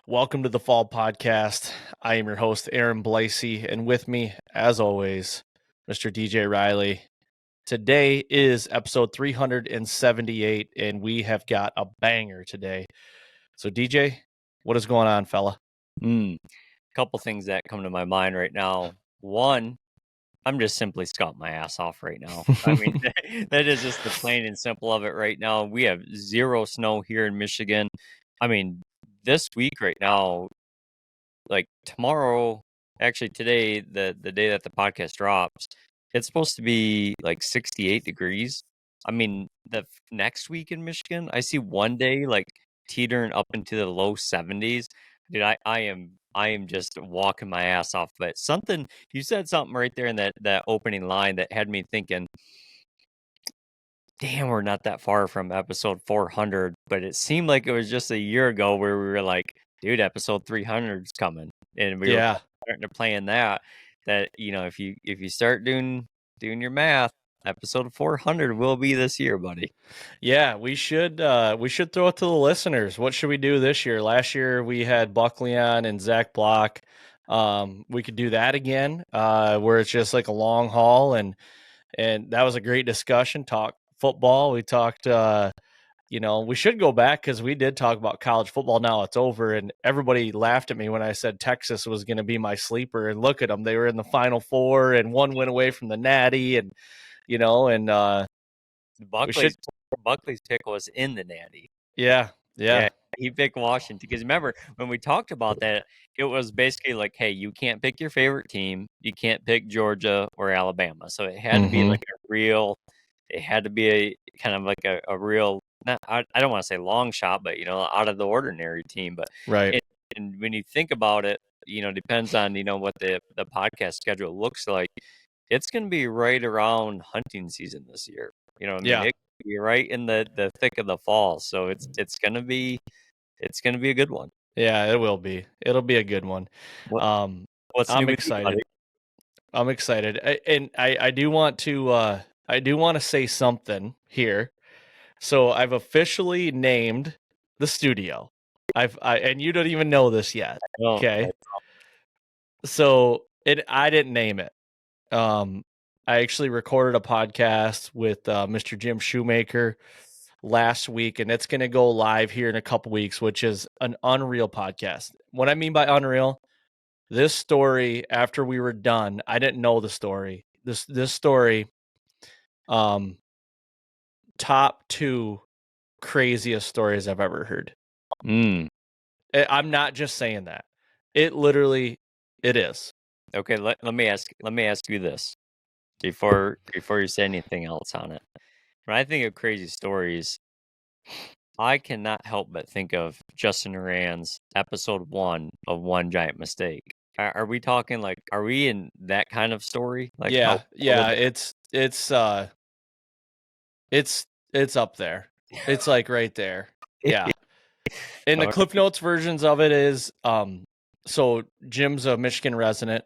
Welcome to the Fall Podcast. I am your host, Aaron Blasey, and with me, as always, Mr. DJ Riley. Today is episode 378, and we have got a banger today. So, DJ, what is going on, fella? Couple things that come to my mind right now. One, I'm just simply scouting my ass off right now. I mean, that is just the plain and simple of it right now. We have zero snow here in Michigan. I mean, this week right now, like tomorrow, actually today, the day that the podcast drops, it's supposed to be like 68 degrees. I mean, the next week in Michigan, I see one day like teetering up into the low 70s. Dude, I am just walking my ass off. But something you said something right there in that opening line that had me thinking, damn, we're not that far from episode 400. But it seemed like it was just a year ago where we were like, dude, episode 300 is coming, and we were starting to plan that. That if you start doing your math, episode 400 will be this year, buddy. Yeah, we should throw it to the listeners. What should we do this year? Last year we had Buckley on and Zach Block. We could do that again, where it's just like a long haul, and that was a great discussion. Talk football. We talked. We should go back because we did talk about college football. Now it's over, and everybody laughed at me when I said Texas was going to be my sleeper. And look at them; they were in the Final Four, and one went away from the Natty, and Buckley's pick was in the Natty. Yeah. He picked Washington because remember when we talked about that, it was basically like, hey, you can't pick your favorite team, you can't pick Georgia or Alabama, so it had to be like it had to be a kind of like a real, not, I don't want to say long shot, but out of the ordinary team. But right. And when you think about it, depends on what the podcast schedule looks like. It's going to be right around hunting season this year. It could be right in the thick of the fall, so it's going to be a good one. Yeah, it will be. It'll be a good one. I'm excited. I'm excited, and I do want to say something here. So I've officially named the studio. And you don't even know this yet. Okay. So I didn't name it. I actually recorded a podcast with Mr. Jim Shoemaker last week, and it's going to go live here in a couple weeks, which is an unreal podcast. What I mean by unreal, this story, after we were done, I didn't know the story. This story, top 2 craziest stories I've ever heard. I'm not just saying that. It is. Okay, let me ask you this before you say anything else on it. When I think of crazy stories, I cannot help but think of Justin Rand's episode 1 of One Giant Mistake. Are we talking like, are we in that kind of story? Like, it's up there. It's like right there. Yeah. And the Cliff Notes versions of it is, so Jim's a Michigan resident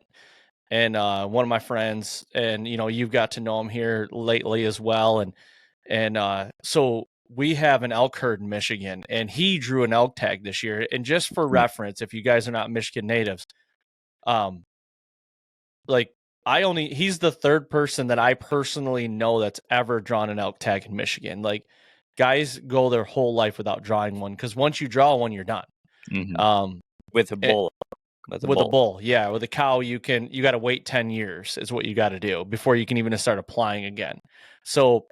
and one of my friends, and you've got to know him here lately as well, and so we have an elk herd in Michigan, and he drew an elk tag this year. And just for reference, if you guys are not Michigan natives, he's the third person that I personally know that's ever drawn an elk tag in Michigan. Like, guys go their whole life without drawing one, because once you draw one, you're done. With a bull. With a bull, yeah. With a cow, you got to wait 10 years is what you got to do before you can even start applying again. So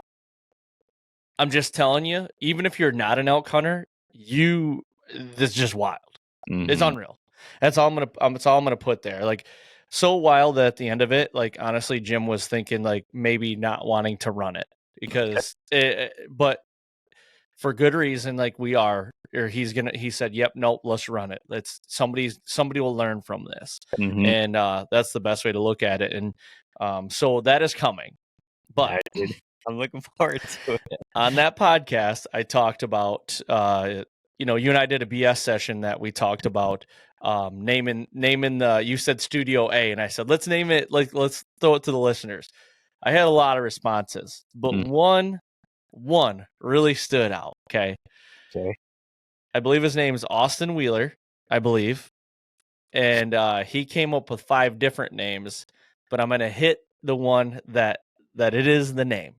I'm just telling you, even if you're not an elk hunter, this is just wild. It's unreal. That's all I'm gonna put there. Like, so wild that at the end of it, like, honestly, Jim was thinking like maybe not wanting to run it because but for good reason, like he said, yep, nope, let's run it. Somebody will learn from this. And that's the best way to look at it. And so that is coming. But I'm looking forward to it. On that podcast, I talked about you and I did a BS session that we talked about naming the, you said Studio A, and I said let's name it, like, let's throw it to the listeners. I had a lot of responses, but one really stood out. Okay. I believe his name is Austin Wheeler. I believe. And he came up with 5 different names, but I'm going to hit the one that it is the name.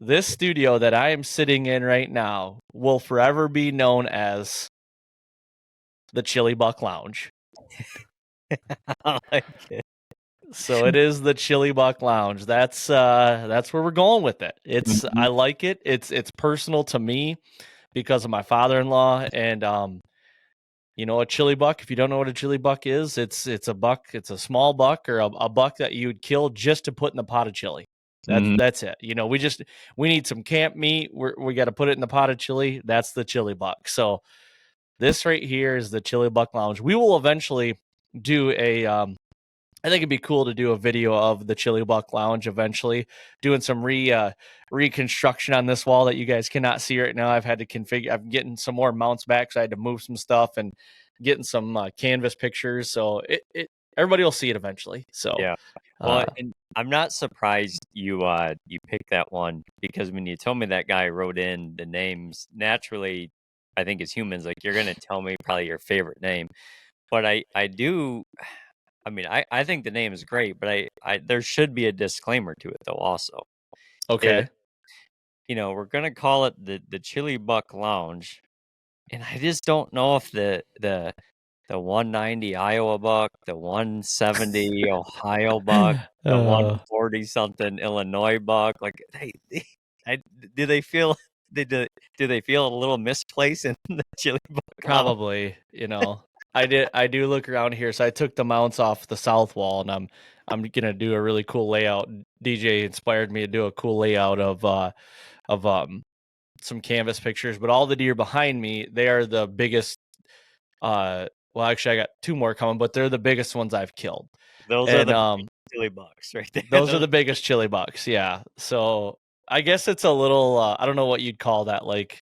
This studio that I am sitting in right now will forever be known as the Chili Buck Lounge. I like it. So it is the Chili Buck Lounge. That's where we're going with it. It's I like it. It's personal to me because of my father-in-law, and a chili buck. If you don't know what a chili buck is, it's a buck. It's a small buck or a buck that you would kill just to put in the pot of chili. That's it. We need some camp meat. We got to put it in the pot of chili. That's the chili buck. So this right here is the Chili Buck Lounge. We will eventually do a I think it'd be cool to do a video of the Chili Buck Lounge eventually, doing some reconstruction on this wall that you guys cannot see right now. I've had to configure. I'm getting some more mounts back, so I had to move some stuff and getting some canvas pictures. So everybody will see it eventually. So yeah. Well, and I'm not surprised you picked that one, because when you told me that guy wrote in the names, naturally, I think as humans, like, you're gonna tell me probably your favorite name. But I do. I mean, I think the name is great, but I there should be a disclaimer to it though. Also, okay. we're gonna call it the Chili Buck Lounge, and I just don't know if the 190 Iowa buck, the 170 Ohio buck, the 140 something Illinois buck, like, I, do they feel do they feel a little misplaced in the Chili Buck Lounge? Probably. I do look around here. So I took the mounts off the south wall, and I'm gonna do a really cool layout. DJ inspired me to do a cool layout of some canvas pictures. But all the deer behind me, they are the biggest. Well, actually, I got 2 more coming, but they're the biggest ones I've killed. Those are the chili bucks right there. Those are the biggest chili bucks. Yeah. So I guess it's a little. I don't know what you'd call that. Like,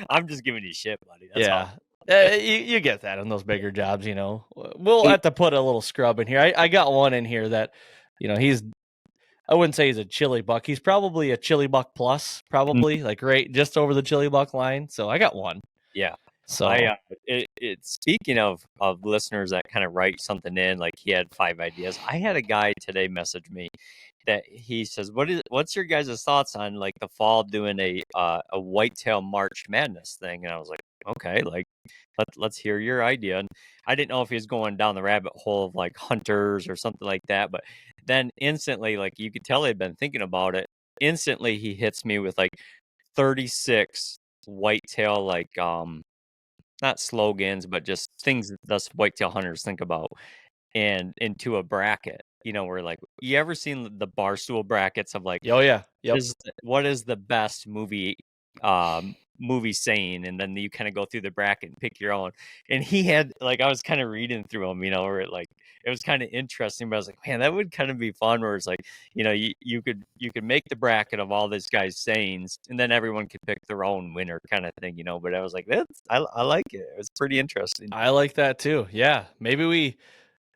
I'm just giving you shit, buddy. That's yeah. all. You get that in those bigger jobs, We'll have to put a little scrub in here. I got one in here that, I wouldn't say he's a chili buck. He's probably a chili buck plus, probably like right just over the chili buck line. So I got one. Yeah. So speaking of listeners that kind of write something in, like he had 5 ideas. I had a guy today message me that he says, what's your guys' thoughts on like the fall doing a whitetail March Madness thing? And I was like, okay, like let's hear your idea. And I didn't know if he was going down the rabbit hole of like hunters or something like that, but then instantly, like, you could tell he'd been thinking about it. Instantly he hits me with like 36 whitetail, like not slogans, but just things that us whitetail hunters think about, and into a bracket. Where, like, you ever seen the Barstool brackets of like, oh yeah, yep. what is the best movie saying, and then you kind of go through the bracket and pick your own. And he had, like, I was kind of reading through them, where it was kind of interesting, but I was like, man, that would kind of be fun, where it's like, you could make the bracket of all these guys' sayings, and then everyone could pick their own winner kind of thing, but I was like, I like it. It was pretty interesting. I like that too. Yeah. Maybe we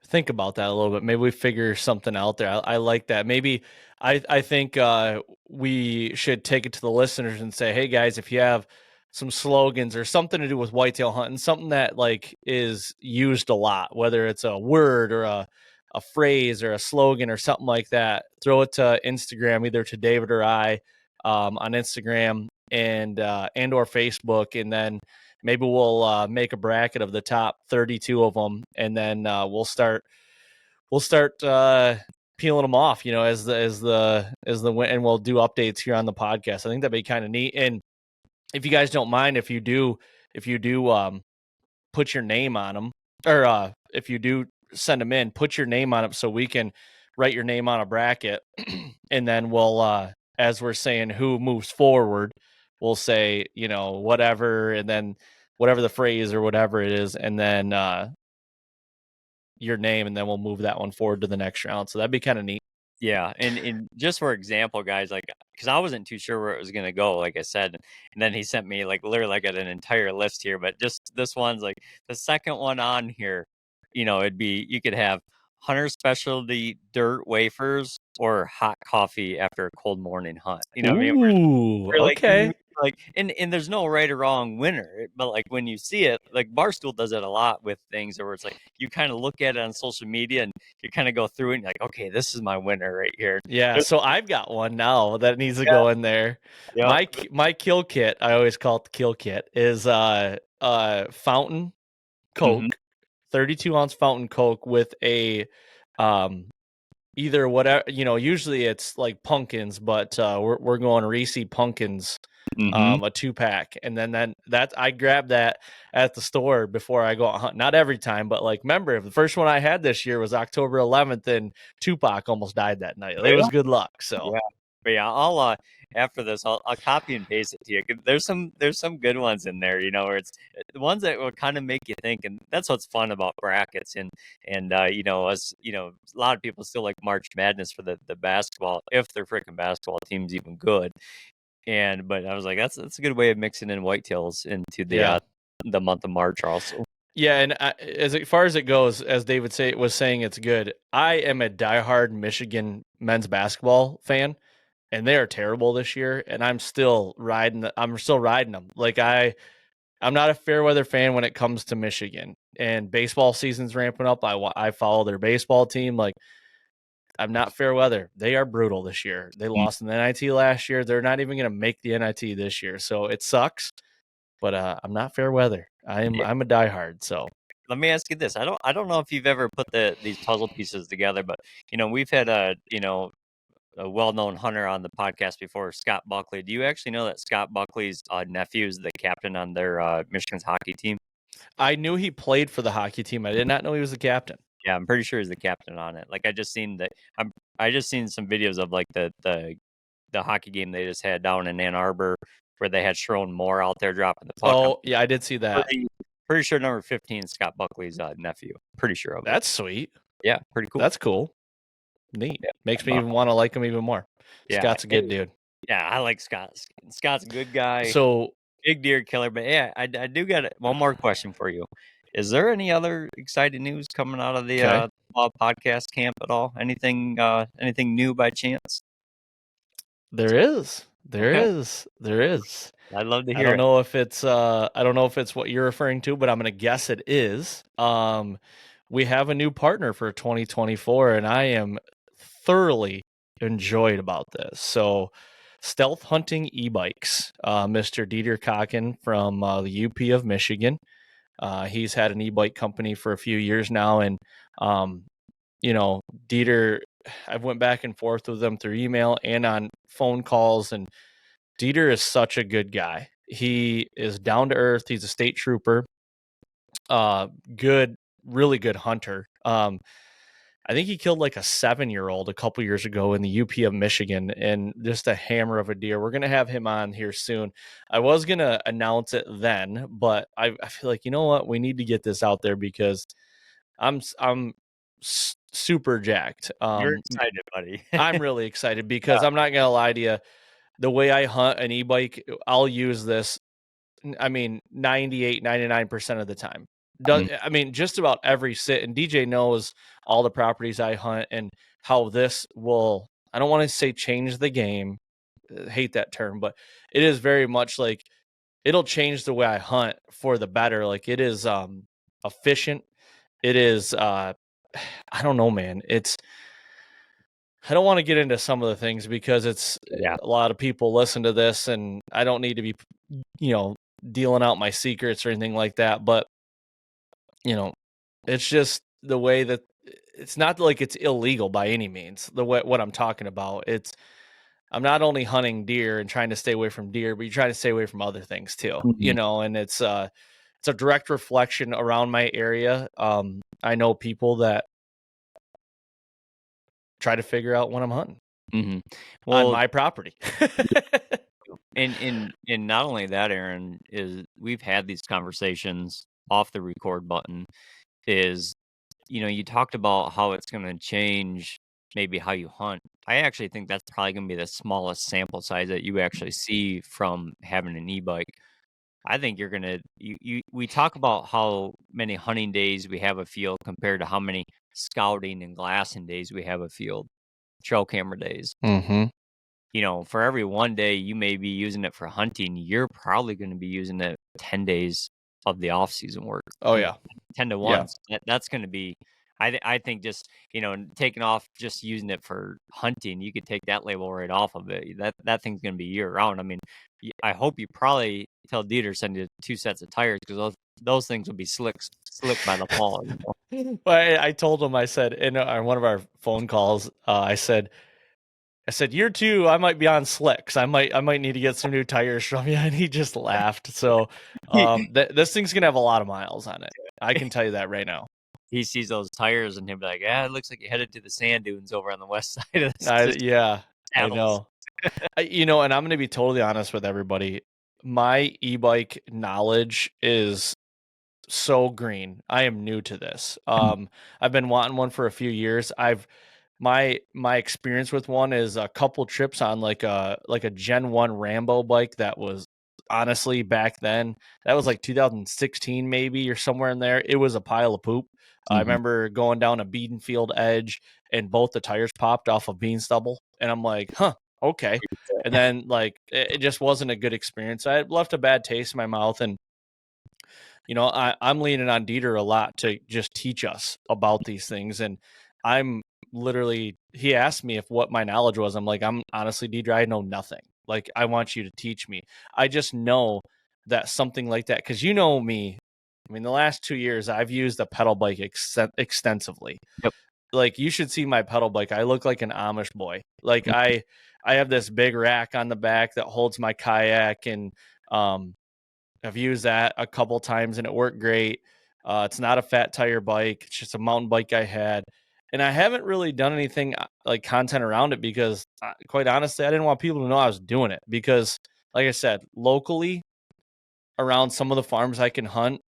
think about that a little bit. Maybe we figure something out there. I like that. Maybe I think we should take it to the listeners and say, hey guys, if you have some slogans or something to do with whitetail hunting, something that like is used a lot, whether it's a word or a phrase or a slogan or something like that, throw it to Instagram, either to David or I on Instagram and or Facebook, and then maybe we'll make a bracket of the top 32 of them, and then we'll start peeling them off, as the win, and we'll do updates here on the podcast. I think that'd be kind of neat. And if you guys don't mind, if you do put your name on them, or if you do send them in, put your name on it so we can write your name on a bracket, and then we'll as we're saying who moves forward, we'll say whatever, and then whatever the phrase or whatever it is, and then your name, and then we'll move that one forward to the next round. So that'd be kind of neat. Yeah, and just for example, guys, like, because I wasn't too sure where it was gonna go, like I said, and then he sent me like literally like an entire list here, but just this one's like the second one on here. It'd be, you could have hunter specialty dirt wafers or hot coffee after a cold morning hunt. What I mean? Ooh, We're like, okay. like, and there's no right or wrong winner, but like when you see it, like Barstool does it a lot with things where it's like you kind of look at it on social media and you kind of go through it and you're like, okay, this is my winner right here. Yeah, so I've got one now that needs to Yeah. go in there. Yep. My kill kit, I always call it the kill kit, is fountain Mhm. Coke, 32-ounce fountain Coke with a either whatever, usually it's like pumpkins, but we're going Reese pumpkins, Mhm. a 2-pack, and then that I grabbed that at the store before I go out hunt. Not every time, but like, remember, the first one I had this year was October 11th, and Tupac almost died that night. It was good luck. So Yeah. But yeah, I'll after this, I'll copy and paste it to you. 'Cause there's some good ones in there, where it's the ones that will kind of make you think, and that's what's fun about brackets and us, a lot of people still like March Madness for the basketball if their freaking basketball team's even good. But I was like, that's a good way of mixing in whitetails into yeah. the month of March also. Yeah, and as far as it goes, as David was saying, it's good. I am a diehard Michigan men's basketball fan, and they are terrible this year. And I'm still riding. I'm still riding them. Like I'm not a fair weather fan when it comes to Michigan. And baseball season's ramping up. I follow their baseball team. Like, I'm not fair weather. They are brutal this year. They lost in the NIT last year. They're not even going to make the NIT this year, so it sucks. But I'm not fair weather. I'm a diehard. So Let me ask you this. I don't know if you've ever put these puzzle pieces together, but we've had a well-known hunter on the podcast before, Scott Buckley. Do you actually know that Scott Buckley's nephew is the captain on their Michigan's hockey team? I knew he played for the hockey team. I did not know he was the captain. Yeah, I'm pretty sure he's the captain on it. Like I just seen some videos of like the hockey game they just had down in Ann Arbor where they had Sharon Moore out there dropping the puck. Oh, yeah, I did see that. Pretty sure number 15 is Scott Buckley's nephew. Pretty sure of it. That's sweet. Yeah, pretty cool. That's cool. Neat. Yeah. Makes me even want to like him even more. Yeah. Scott's a good dude. Yeah, I like Scott. Scott's a good guy. So Big deer killer. But yeah, I do got one more question for you. Is there any other exciting news coming out of the podcast camp at all? Anything new by chance? there is. There Okay. is. There is. I'd love to I hear don't it. know if it's what you're referring to, but I'm gonna guess it is. We have a new partner for 2024, and I am thoroughly enjoyed about this. So Stealth Hunting E-Bikes, Mr. Dieter Kocken from the UP of Michigan. He's had an e-bike company for a few years now, and Dieter, I've went back and forth with him through email and on phone calls, and Dieter is such a good guy. He is down to earth. He's a state trooper. Good, really good hunter. I think he killed like a 7-year-old a couple years ago in the UP of Michigan, and just a hammer of a deer. We're gonna have him on here soon. I was gonna announce it then, but I feel like, you know what, we need to get this out there because I'm super jacked. You're excited, buddy. I'm really excited because I'm not gonna lie to you. The way I hunt an e-bike, I'll use this. I mean, 98, 99% of the time. I mean, just about every sit, and DJ knows all the properties I hunt and how this will, I don't want to say change the game. I hate that term, but it is very much like it'll change the way I hunt for the better. Like, it is efficient. It is I don't know, man. I don't want to get into some of the things because it's a lot of people listen to this, and I don't need to be, dealing out my secrets or anything like that. But, it's just the way that it's not like it's illegal by any means. What I'm talking about, I'm not only hunting deer and trying to stay away from deer, but you're trying to stay away from other things too, and it's a direct reflection around my area. I know people that try to figure out when I'm hunting on my property. And not only that, Aaron, is we've had these conversations off the record button. Is you talked about how it's going to change maybe how you hunt. I actually think that's probably going to be the smallest sample size that you actually see from having an e-bike. I think you're gonna we talk about how many hunting days we have a field compared to how many scouting and glassing days we have a field, trail camera days. for every one day you may be using it for hunting, you're probably going to be using it 10 days of the off season work. Oh yeah. 10 to Yeah. 1. That's going to be, I think just, taking off just using it for hunting, you could take that label right off of it. That thing's going to be year round. I mean, I hope you probably tell Dieter send you 2 sets of tires because those things will be slick by the fall. But I told him, I said, on one of our phone calls, I said, year 2, I might be on slicks. I might need to get some new tires from you. And he just laughed. So this thing's going to have a lot of miles on it. I can tell you that right now. He sees those tires and he'll be like, "Yeah, it looks like you headed to the sand dunes over on the west side of this." Yeah, I know. And I'm going to be totally honest with everybody. My e-bike knowledge is so green. I am new to this. I've been wanting one for a few years. My experience with one is a couple trips on like a Gen 1 Rambo bike that was honestly back then, that was like 2016 maybe or somewhere in there. It was a pile of poop. I remember going down a Beadenfield edge and both the tires popped off of bean stubble, and I'm like, huh, okay. And then like it just wasn't a good experience. I left a bad taste in my mouth, and I'm leaning on Dieter a lot to just teach us about these things. And I'm literally, he asked me what my knowledge was. I'm like, I'm honestly, Dieter, I know nothing. Like, I want you to teach me. I just know that something like that, because you know me, I mean, the last 2 years, I've used a pedal bike extensively. Yep. Like, you should see my pedal bike. I look like an Amish boy. Like, I have this big rack on the back that holds my kayak, and I've used that a couple times and it worked great. It's not a fat tire bike. It's just a mountain bike I had. And I haven't really done anything like content around it because quite honestly, I didn't want people to know I was doing it because like I said, locally around some of the farms I can hunt,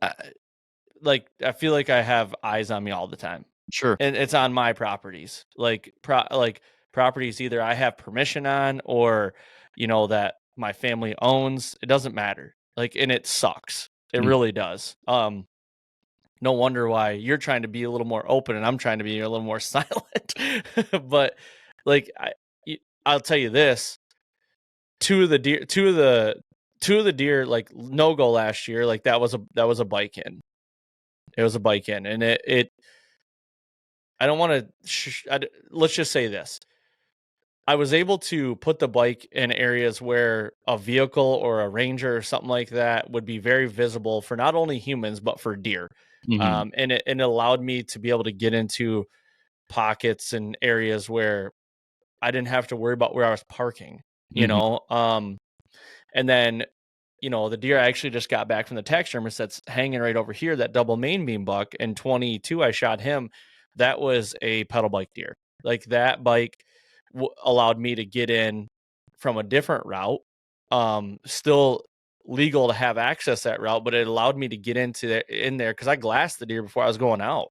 I feel like I have eyes on me all the time. Sure. And it's on my properties. Like properties either I have permission on or that my family owns. It doesn't matter. Like, and it sucks. It really does. No wonder why you're trying to be a little more open and I'm trying to be a little more silent. But like I'll tell you this, two of the deer like no go last year, like that was a bike in. It was a bike in, and it I don't want to let's just say this. I was able to put the bike in areas where a vehicle or a ranger or something like that would be very visible for not only humans, but for deer. And it allowed me to be able to get into pockets and areas where I didn't have to worry about where I was parking, and then, the deer I actually just got back from the taxidermist that's hanging right over here, that double main beam buck in 22, I shot him. That was a pedal bike deer. Like that bike allowed me to get in from a different route. Still legal to have access that route, but it allowed me to get in there because I glassed the deer before I was going out.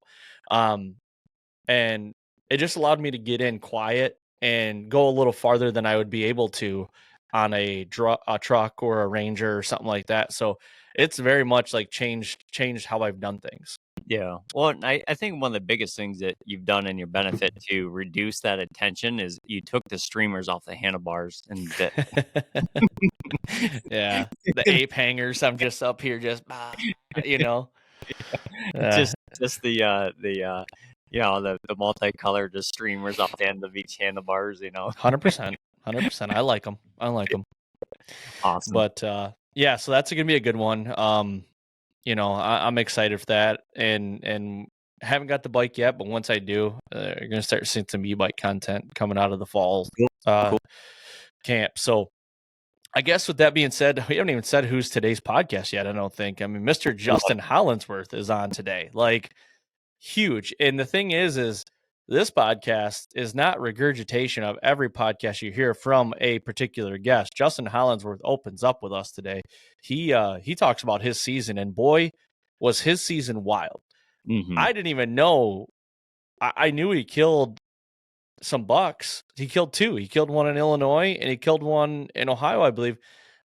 And it just allowed me to get in quiet and go a little farther than I would be able to on a truck or a Ranger or something like that. So it's very much like changed how I've done things. Yeah. Well, and I think one of the biggest things that you've done in your benefit to reduce that attention is you took the streamers off the handlebars and yeah, the ape hangers. I'm just up here, just just the multicolored just streamers off the end of each handlebars. 100%. I like them. Awesome. But yeah, so that's gonna be a good one. I'm excited for that, and haven't got the bike yet, but once I do, you're gonna start seeing some e-bike content coming out of the fall camp. So I guess with that being said, we haven't even said who's today's podcast yet. I don't think. I mean, Mr. Justin Hollandsworth is on today. Like, huge. And the thing is this podcast is not regurgitation of every podcast you hear from a particular guest. Justin Hollandsworth opens up with us today. He talks about his season, and boy, was his season wild. I didn't even know. I knew he killed some bucks. He killed 2. He killed one in Illinois and he killed one in Ohio, I believe.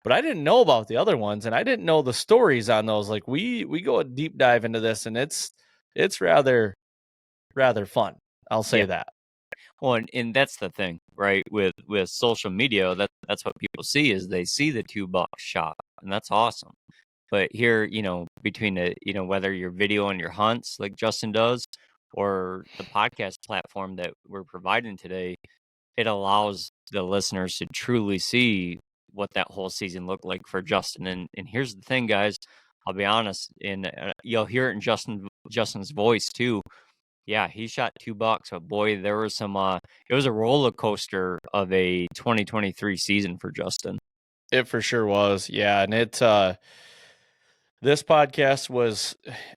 But I didn't know about the other ones, and I didn't know the stories on those. Like we go a deep dive into this, and it's rather fun. I'll say that. Well, and that's the thing, right? With social media, that's what people see is they see the $2 shot, and that's awesome. But here, between whether you're video on your hunts like Justin does, or the podcast platform that we're providing today, it allows the listeners to truly see what that whole season looked like for Justin. And here's the thing, guys. I'll be honest, and you'll hear it in Justin's voice too. Yeah, he shot $2, but boy, there was some. It was a roller coaster of a 2023 season for Justin. It for sure was, yeah, and this podcast was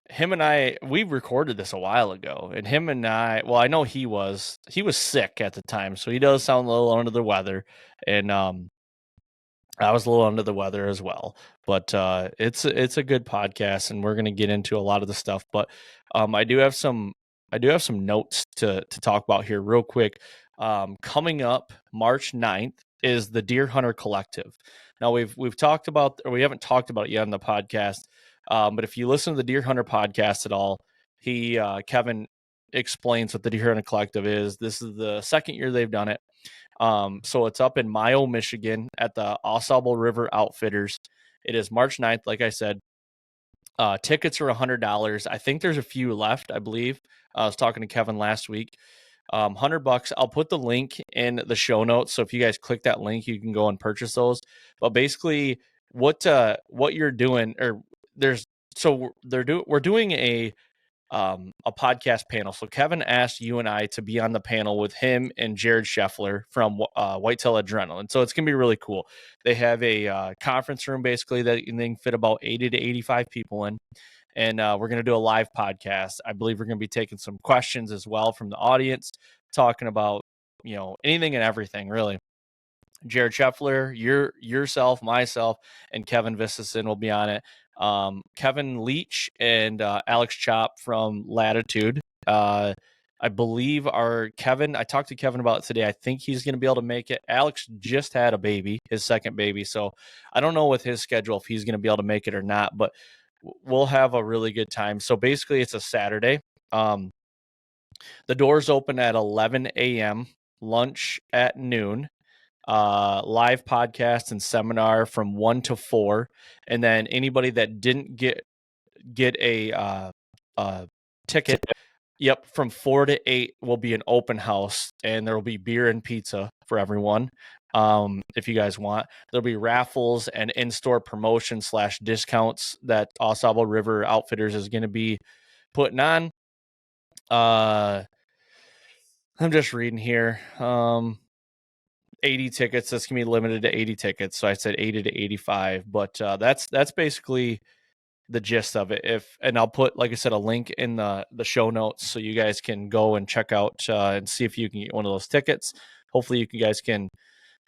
him and I. We recorded this a while ago, and him and I. Well, I know he was sick at the time, so he does sound a little under the weather, and I was a little under the weather as well, but it's a good podcast, and we're going to get into a lot of the stuff. But I do have some notes to talk about here real quick. Coming up March 9th is the Deer Hunter Collective. Now we've talked about, or we haven't talked about it yet on the podcast, but if you listen to the Deer Hunter podcast at all, Kevin explains what the Deer Hunter Collective is. This is the second year they've done it. So it's up in Mayo, Michigan at the Osable River Outfitters. It is March 9th, like I said. Tickets are $100. I think there's a few left, I believe. I was talking to Kevin last week. $100. I'll put the link in the show notes. So if you guys click that link, you can go and purchase those. But basically what you're doing, we're doing a podcast panel. So Kevin asked you and I to be on the panel with him and Jared Scheffler from Whitetail Adrenaline. So it's going to be really cool. They have a conference room basically that they can fit about 80 to 85 people in. And we're going to do a live podcast. I believe we're going to be taking some questions as well from the audience, talking about, anything and everything really. Jared Scheffler, yourself, myself, and Kevin Vistison will be on it. Kevin Leach and Alex Chop from Latitude. I believe I talked to Kevin about it today. I think he's going to be able to make it. Alex just had a baby, his second baby. So I don't know with his schedule if he's going to be able to make it or not, but we'll have a really good time. So basically it's a Saturday. The doors open at 11 a.m., lunch at noon. Live podcast and seminar from 1 to 4, and then anybody that didn't get a ticket, from 4 to 8 will be an open house, and there will be beer and pizza for everyone. If you guys want, there'll be raffles and in-store promotion / discounts that Osable River Outfitters is going to be putting on. I'm just reading here. 80 tickets. That's gonna be limited to 80 tickets. So I said 80 to 85, but that's basically the gist of it. And I'll put, like I said, a link in the show notes so you guys can go and check out and see if you can get one of those tickets. Hopefully you guys can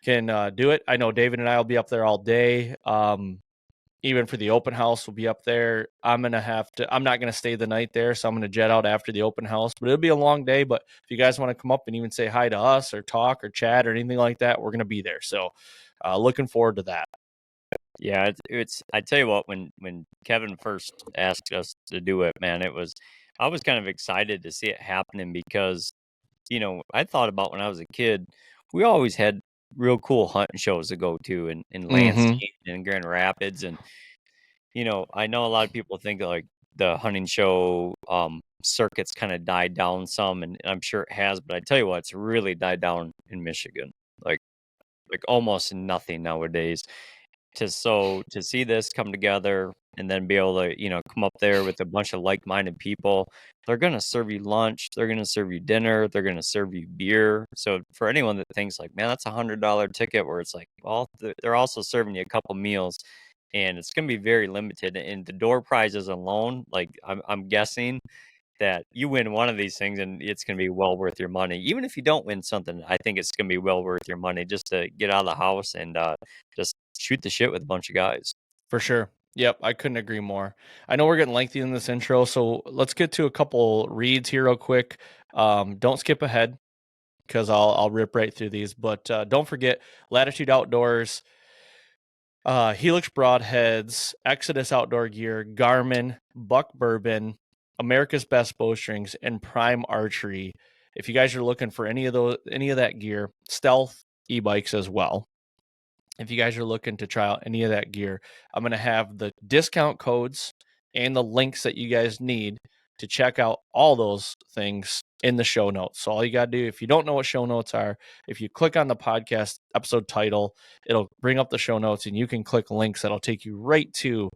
do it. I know David and I will be up there all day. Even for the open house, we'll be up there. I'm not going to stay the night there, so I'm going to jet out after the open house. But it'll be a long day. But if you guys want to come up and even say hi to us or talk or chat or anything like that, we're going to be there. So looking forward to that. Yeah, it's I tell you what, when Kevin first asked us to do it, man, I was kind of excited to see it happening because, I thought about when I was a kid, we always had real cool hunting shows to go to in Lansing and Grand Rapids. And, I know a lot of people think that, like, the hunting show circuits kind of died down some, and I'm sure it has, but I tell you what, it's really died down in Michigan. Like almost nothing nowadays. To see this come together and then be able to, come up there with a bunch of like-minded people. They're going to serve you lunch, they're going to serve you dinner, they're going to serve you beer. So for anyone that thinks like, man, that's $100 ticket, where it's like, well, they're also serving you a couple meals, and it's going to be very limited. And the door prizes alone, like I'm guessing that you win one of these things and it's going to be well worth your money. Even if you don't win something, I think it's going to be well worth your money just to get out of the house and just shoot the shit with a bunch of guys. For sure. Yep, I couldn't agree more. I know we're getting lengthy in this intro, so let's get to a couple reads here real quick. Don't skip ahead because I'll rip right through these. But don't forget Latitude Outdoors, Helix Broadheads, Exodus Outdoor Gear, Garmin, Buck Bourbon, America's Best Bowstrings, and Prime Archery if you guys are looking for any of that gear, Stealth e-bikes as well. If you guys are looking to try out any of that gear, I'm going to have the discount codes and the links that you guys need to check out all those things in the show notes. So all you got to do, if you don't know what show notes are, if you click on the podcast episode title, it'll bring up the show notes and you can click links that'll take you right to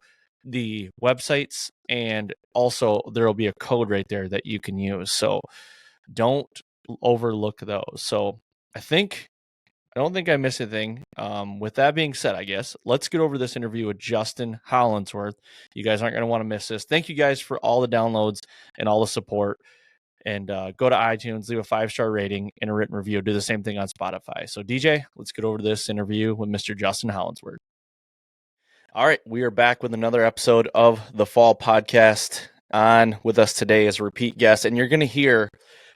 the websites. And also there will be a code right there that you can use. So don't overlook those. So I don't think I missed anything. With that being said, I guess let's get over this interview with Justin Hollandsworth. You guys aren't going to want to miss this. Thank you guys for all the downloads and all the support. And go to iTunes, leave a 5-star rating and a written review. Do the same thing on Spotify. So DJ, let's get over to this interview with Mr. Justin Hollandsworth. All right, we are back with another episode of the Fall Podcast. On with us today is a repeat guest, and you're going to hear,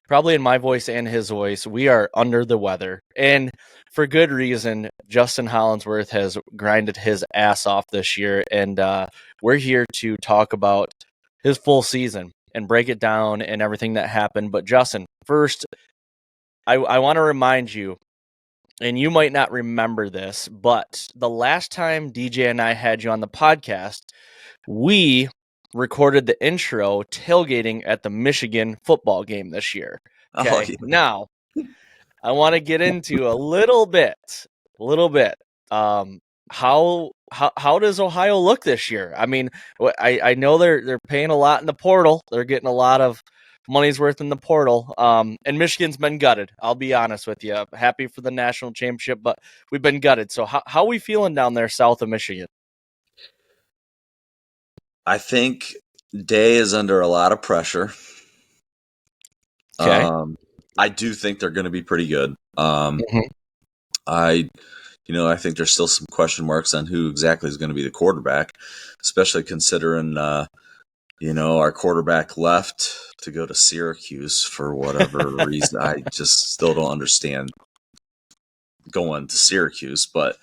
probably in my voice and his voice, we are under the weather. And for good reason. Justin Hollandsworth has grinded his ass off this year, and we're here to talk about his full season and break it down and everything that happened. But Justin, first, I want to remind you, and you might not remember this, but the last time DJ and I had you on the podcast, we recorded the intro tailgating at the Michigan football game this year. Okay, Oh, yeah. Now I want to get into a little bit. How does Ohio look this year? I mean, I know they're paying a lot in the portal. They're getting a lot of money's worth in the portal. And Michigan's been gutted. I'll be honest with you. Happy for the national championship, but we've been gutted. So how are we feeling down there south of Michigan? I think Day is under a lot of pressure. Okay. I do think they're going to be pretty good. I think there's still some question marks on who exactly is going to be the quarterback, especially considering, our quarterback left to go to Syracuse for whatever reason. I just still don't understand going to Syracuse, but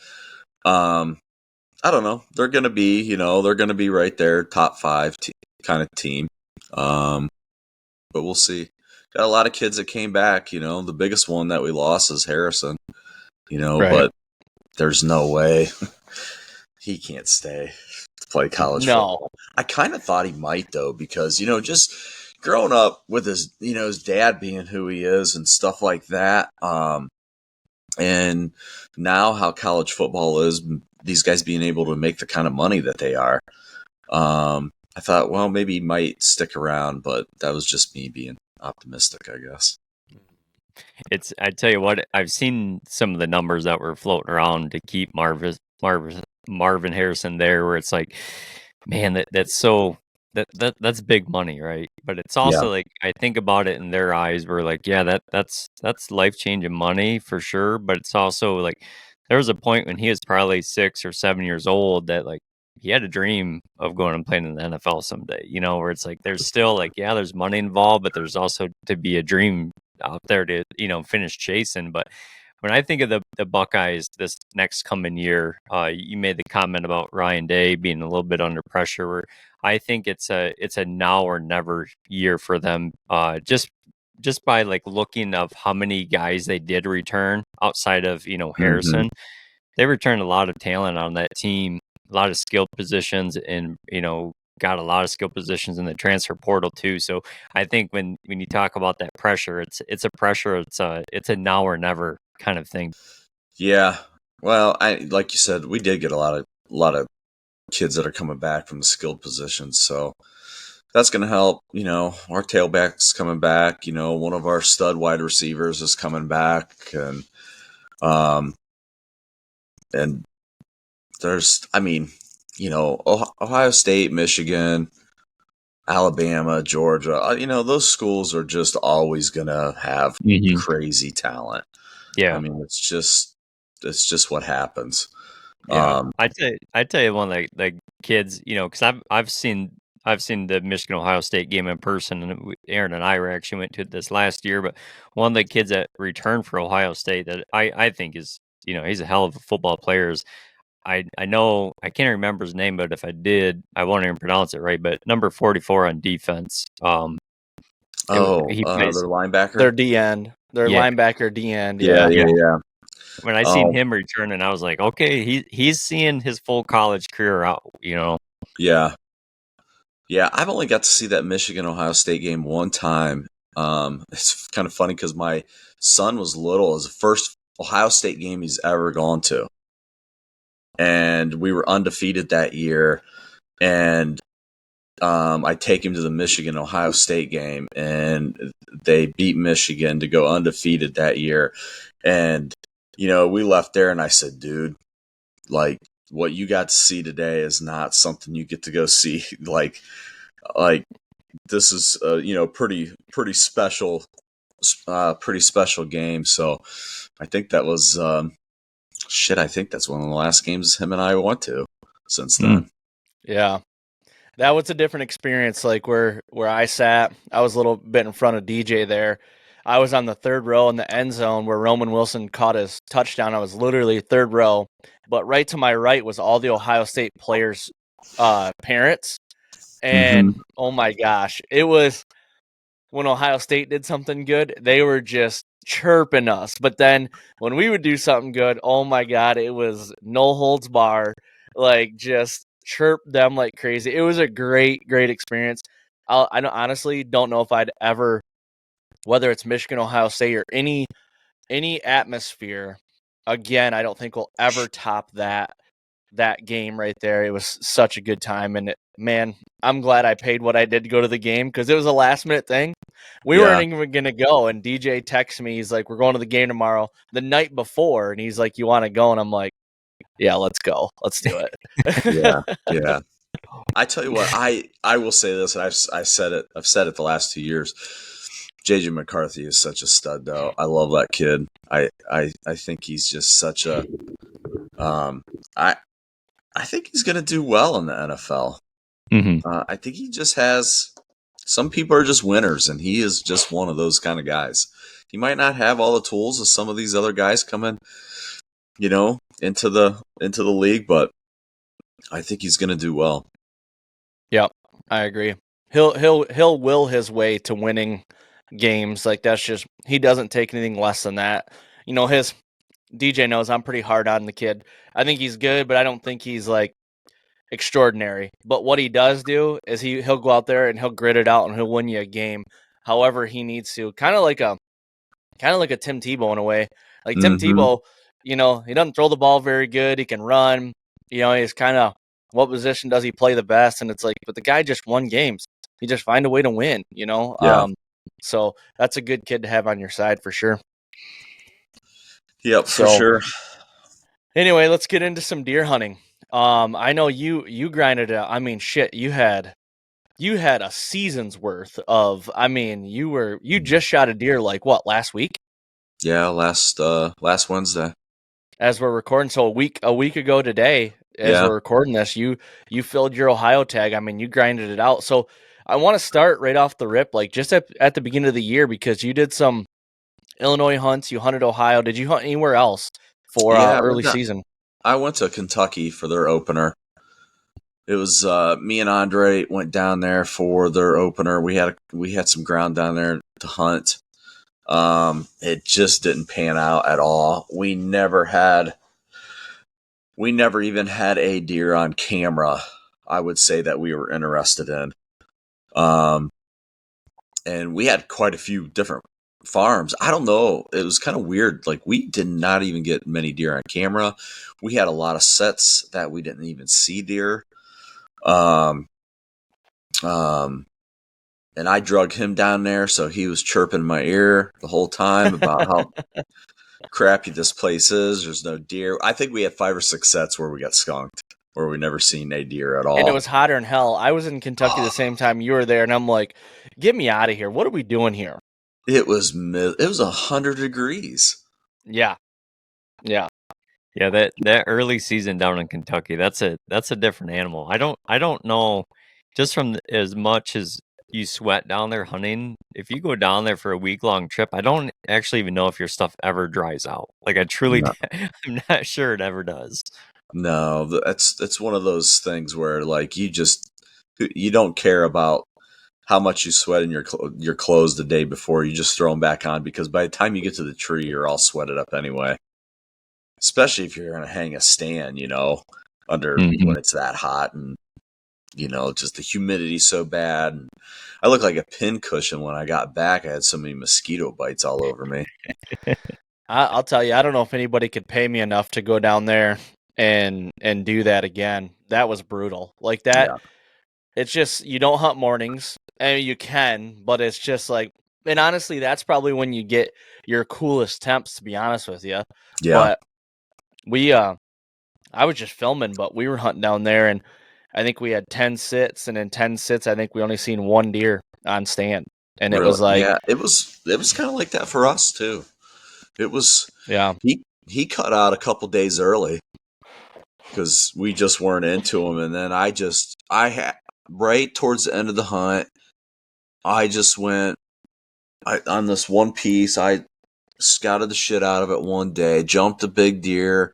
I don't know. They're going to be right there, top 5 kind of team. But we'll see. Got a lot of kids that came back. The biggest one that we lost is Harrison. Right. But there's no way he can't stay to play college football. I kind of thought he might, though, because, just growing up with his dad being who he is and stuff like that. And now how college football is, these guys being able to make the kind of money that they are. I thought, well, maybe he might stick around, but that was just me being optimistic, I guess. I tell you what, I've seen some of the numbers that were floating around to keep Marvin Harrison there, where it's like, man, that's big money, right? But it's also like, I think about it in their eyes, we're like, yeah, that's life-changing money for sure. But it's also like, there was a point when he was probably 6 or 7 years old that like he had a dream of going and playing in the NFL someday, where it's like, there's still like, yeah, there's money involved, but there's also to be a dream out there to, finish chasing. But when I think of the Buckeyes this next coming year, you made the comment about Ryan Day being a little bit under pressure, where I think it's a now or never year for them. Just by like looking of how many guys they did return outside of, Harrison, they returned a lot of talent on that team, a lot of skilled positions, and, got a lot of skill positions in the transfer portal too. So I think when you talk about that pressure, it's a pressure. It's a now or never kind of thing. Yeah. Well, like you said, we did get a lot of kids that are coming back from the skilled positions. So that's going to help. Our tailback's coming back. One of our stud wide receivers is coming back, and there's, Ohio State, Michigan, Alabama, Georgia, those schools are just always going to have crazy talent. Yeah. I mean, it's just what happens. Yeah. I tell you one of the kids, because I've seen the Michigan Ohio State game in person, and Aaron and I actually went to it this last year. But one of the kids that returned for Ohio State that I think is, he's a hell of a football player. I know I can't remember his name, but if I did, I won't even pronounce it right. But number 44 on defense. He Their plays. linebacker. Their D end, their Yeah. linebacker D end. Yeah. When I seen him returning, I was like, okay, he's seeing his full college career out. Yeah. I've only got to see that Michigan Ohio State game one time. It's kind of funny because my son was little. It was the first Ohio State game he's ever gone to, and we were undefeated that year. And I take him to the Michigan Ohio State game, and they beat Michigan to go undefeated that year. And we left there, and I said, "Dude, like what you got to see today is not something you get to go see. like this is pretty special, pretty special game." So I think that was I think that's one of the last games him and I went to since then. Yeah. That was a different experience. Like where I sat, I was a little bit in front of DJ there. I was on the third row in the end zone where Roman Wilson caught his touchdown. I was literally third row, but right to my right was all the Ohio State players' parents. And oh my gosh, it was when Ohio State did something good, they were just chirping us. But then when we would do something good, oh my God, it was no holds bar, like just chirp them like crazy. It was a great experience. I honestly don't know if I'd ever, whether it's Michigan, Ohio State, or any atmosphere, again, I don't think we'll ever top that game right there. It was such a good time, and man, I'm glad I paid what I did to go to the game because it was a last minute thing. We weren't even gonna go, and DJ texts me. He's like, "We're going to the game tomorrow." The night before, and he's like, "You want to go?" And I'm like, "Yeah, let's go. Let's do it." Yeah. I tell you what, I will say this, and I've said it the last 2 years. JJ McCarthy is such a stud, though. I love that kid. I think he's just such a. I think he's going to do well in the NFL. I think he just has. Some people are just winners, and he is just one of those kind of guys. He might not have all the tools as some of these other guys coming, into the league, but I think he's going to do well. Yep, I agree. He'll will his way to winning games. Like that's just he doesn't take anything less than that. His DJ knows I'm pretty hard on the kid. I think he's good, but I don't think he's like extraordinary. But what he does do is he'll go out there and he'll grit it out and he'll win you a game however he needs to. Kind of like a Tim Tebow in a way. Like Tim Tebow, he doesn't throw the ball very good. He can run. He's kind of what position does he play the best? And it's like, but the guy just won games. He just find a way to win, Yeah. So that's a good kid to have on your side for sure. Yep, for sure. Anyway, let's get into some deer hunting. I know you grinded it out. I mean, shit, you had a season's worth of. I mean, you just shot a deer like what last week? Yeah, last Wednesday. As we're recording, so a week ago today, as we're recording this, you filled your Ohio tag. I mean, you grinded it out. So I want to start right off the rip, like just at the beginning of the year, because you did some Illinois hunts. You hunted Ohio. Did you hunt anywhere else for early season? I went to Kentucky for their opener. It was me and Andre went down there for their opener. We had some ground down there to hunt. It just didn't pan out at all. We never even had a deer on camera, I would say, that we were interested in. And we had quite a few different farms. I don't know. It was kind of weird. Like we did not even get many deer on camera. We had a lot of sets that we didn't even see deer. And I drug him down there, so he was chirping in my ear the whole time about how crappy this place is. There's no deer. I think we had 5 or 6 sets where we got skunked, where we never seen a deer at all. And it was hotter than hell. I was in Kentucky the same time you were there, and I'm like, get me out of here. What are we doing here? It was 100 degrees. Yeah. That early season down in Kentucky, that's a different animal. I don't know, just from as much as you sweat down there hunting, if you go down there for a week-long trip, I don't actually even know if your stuff ever dries out. Like I truly, I'm not sure it ever does. No, it's one of those things where like you don't care about how much you sweat in your clothes the day before. You just throw them back on because by the time you get to the tree, you're all sweated up anyway. Especially if you're going to hang a stand, under when it's that hot and, just the humidity's so bad. And I look like a pincushion when I got back. I had so many mosquito bites all over me. I'll tell you, I don't know if anybody could pay me enough to go down there and do that again. That was brutal. Like that. Yeah. It's just, you don't hunt mornings. I mean, you can, but it's just like, and honestly, that's probably when you get your coolest temps, to be honest with you. Yeah. But I was just filming, but we were hunting down there, and I think we had 10 sits, and in 10 sits, I think we only seen one deer on stand. And it Really? was like, yeah, it was kind of like that for us too. It was, yeah, he cut out a couple days early because we just weren't into him. And then I had right towards the end of the hunt, I just went on this one piece. I scouted the shit out of it one day, jumped a big deer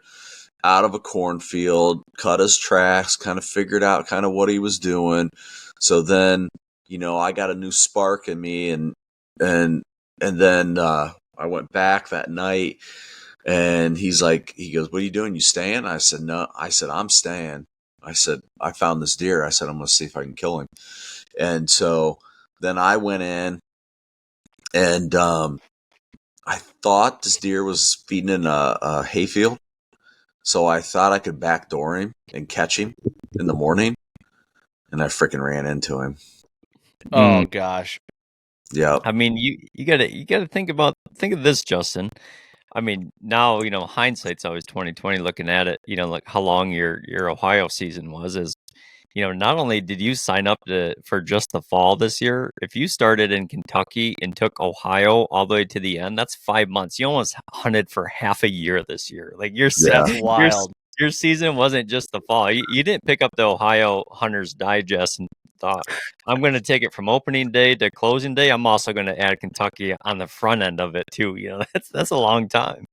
out of a cornfield, cut his tracks, kind of figured out kind of what he was doing. So then, I got a new spark in me, and then I went back that night, and he goes, "What are you doing? You staying?" I said, "No." I said, "I'm staying." I said, "I found this deer." I said, "I'm going to see if I can kill him." And so then I went in, and I thought this deer was feeding in a hayfield. So I thought I could backdoor him and catch him in the morning, and I freaking ran into him. oh gosh. Yeah. I mean, you gotta think of this, Justin. I mean, now hindsight's always 2020. Looking at it, like how long your Ohio season was is, not only did you sign up for just the fall this year, if you started in Kentucky and took Ohio all the way to the end, that's 5 months. You almost hunted for half a year this year. Like That's wild. your season wasn't just the fall. You didn't pick up the Ohio Hunters Digest and thought, I'm going to take it from opening day to closing day. I'm also going to add Kentucky on the front end of it too. That's a long time.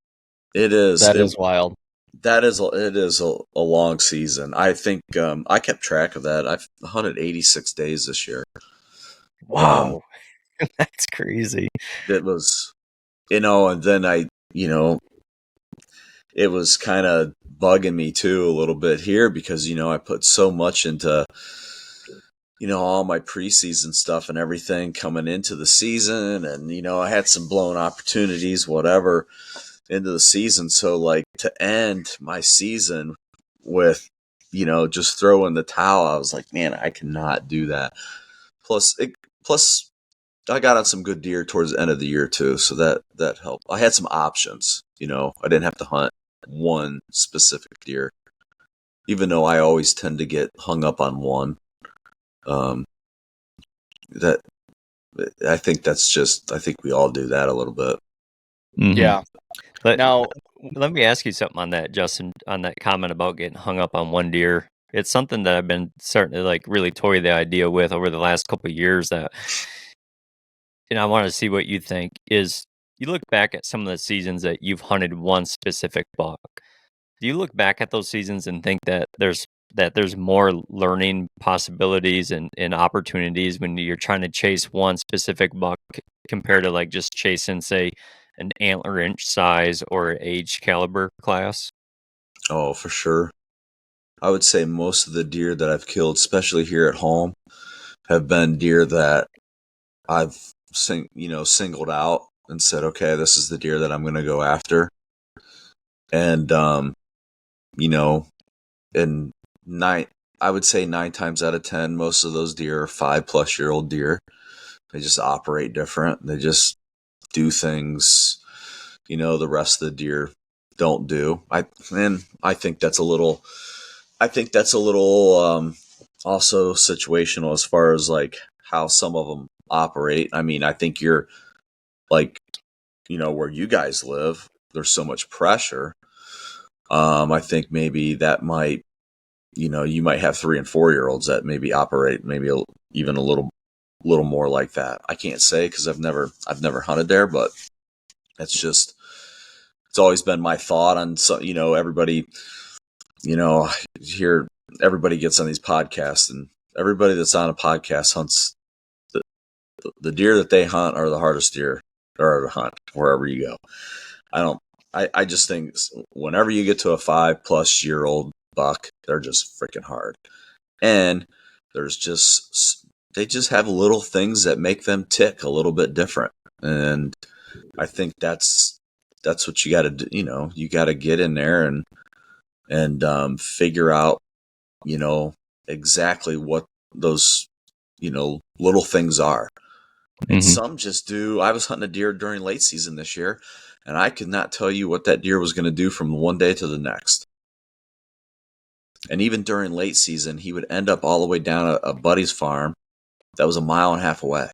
It is. That is wild. It is a long season. I think I kept track of that. I've hunted 86 days this year. Wow. That's crazy. It was, and then it was kind of bugging me too a little bit here because, I put so much into, all my preseason stuff and everything coming into the season. And, I had some blown opportunities, whatever, into the season. So like to end my season with, just throw in the towel, I was like, man, I cannot do that. Plus I got on some good deer towards the end of the year too. So that helped. I had some options, I didn't have to hunt one specific deer, even though I always tend to get hung up on one. That I think we all do that a little bit. Mm-hmm. Yeah. Now, let me ask you something on that, Justin, on that comment about getting hung up on one deer. It's something that I've been starting to like really toy the idea with over the last couple of years that, and I want to see what you think is you look back at some of the seasons that you've hunted one specific buck. Do you look back at those seasons and think that there's more learning possibilities and opportunities when you're trying to chase one specific buck compared to like just chasing, say, an antler inch size or age caliber class? Oh, for sure. I would say most of the deer that I've killed, especially here at home, have been deer that I've singled out and said, okay, this is the deer that I'm going to go after. And, and I would say 9 times out of 10, most of those deer are 5+ year old deer. They just operate different. They just do things, the rest of the deer don't do. I think that's a little also situational as far as like how some of them operate. I mean, I think you're like, where you guys live, there's so much pressure. I think maybe that might, you might have 3 and 4-year-olds that maybe operate maybe even a little more like that. I can't say because I've never hunted there, but it's always been my thought on, so, everybody, here, everybody gets on these podcasts, and everybody that's on a podcast hunts the deer that they hunt are the hardest deer or to hunt wherever you go. I just think whenever you get to a 5+ year old buck, they're just freaking hard. And they just have little things that make them tick a little bit different. And I think that's what you got to do. You got to get in there and figure out, exactly what those, little things are. And some just do. I was hunting a deer during late season this year, and I could not tell you what that deer was going to do from one day to the next. And even during late season, he would end up all the way down a buddy's farm that was 1.5 miles away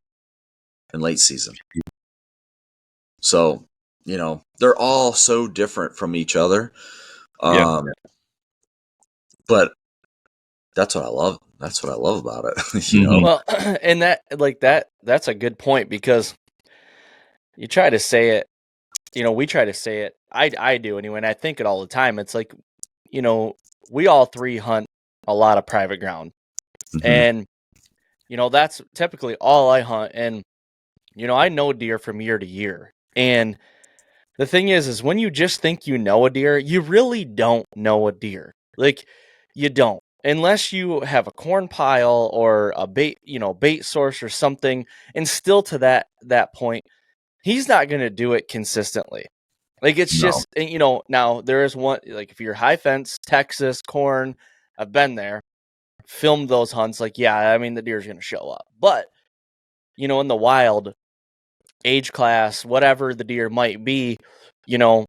in late season. So, they're all so different from each other. But that's what I love. That's what I love about it. Well, and that's a good point, because you try to say it, we try to say it. I do anyway, and I think it all the time. It's like, we all three hunt a lot of private ground. And, that's typically all I hunt. And, I know deer from year to year. And the thing is when you just think you know a deer, you really don't know a deer. Like, you don't. Unless you have a corn pile or a bait source or something. And still to that point, he's not going to do it consistently. Like, it's just, now there is one, like if you're high fence, Texas, corn, I've been there, filmed those hunts. Like, yeah, the deer's going to show up. But, in the wild, age class, whatever the deer might be, you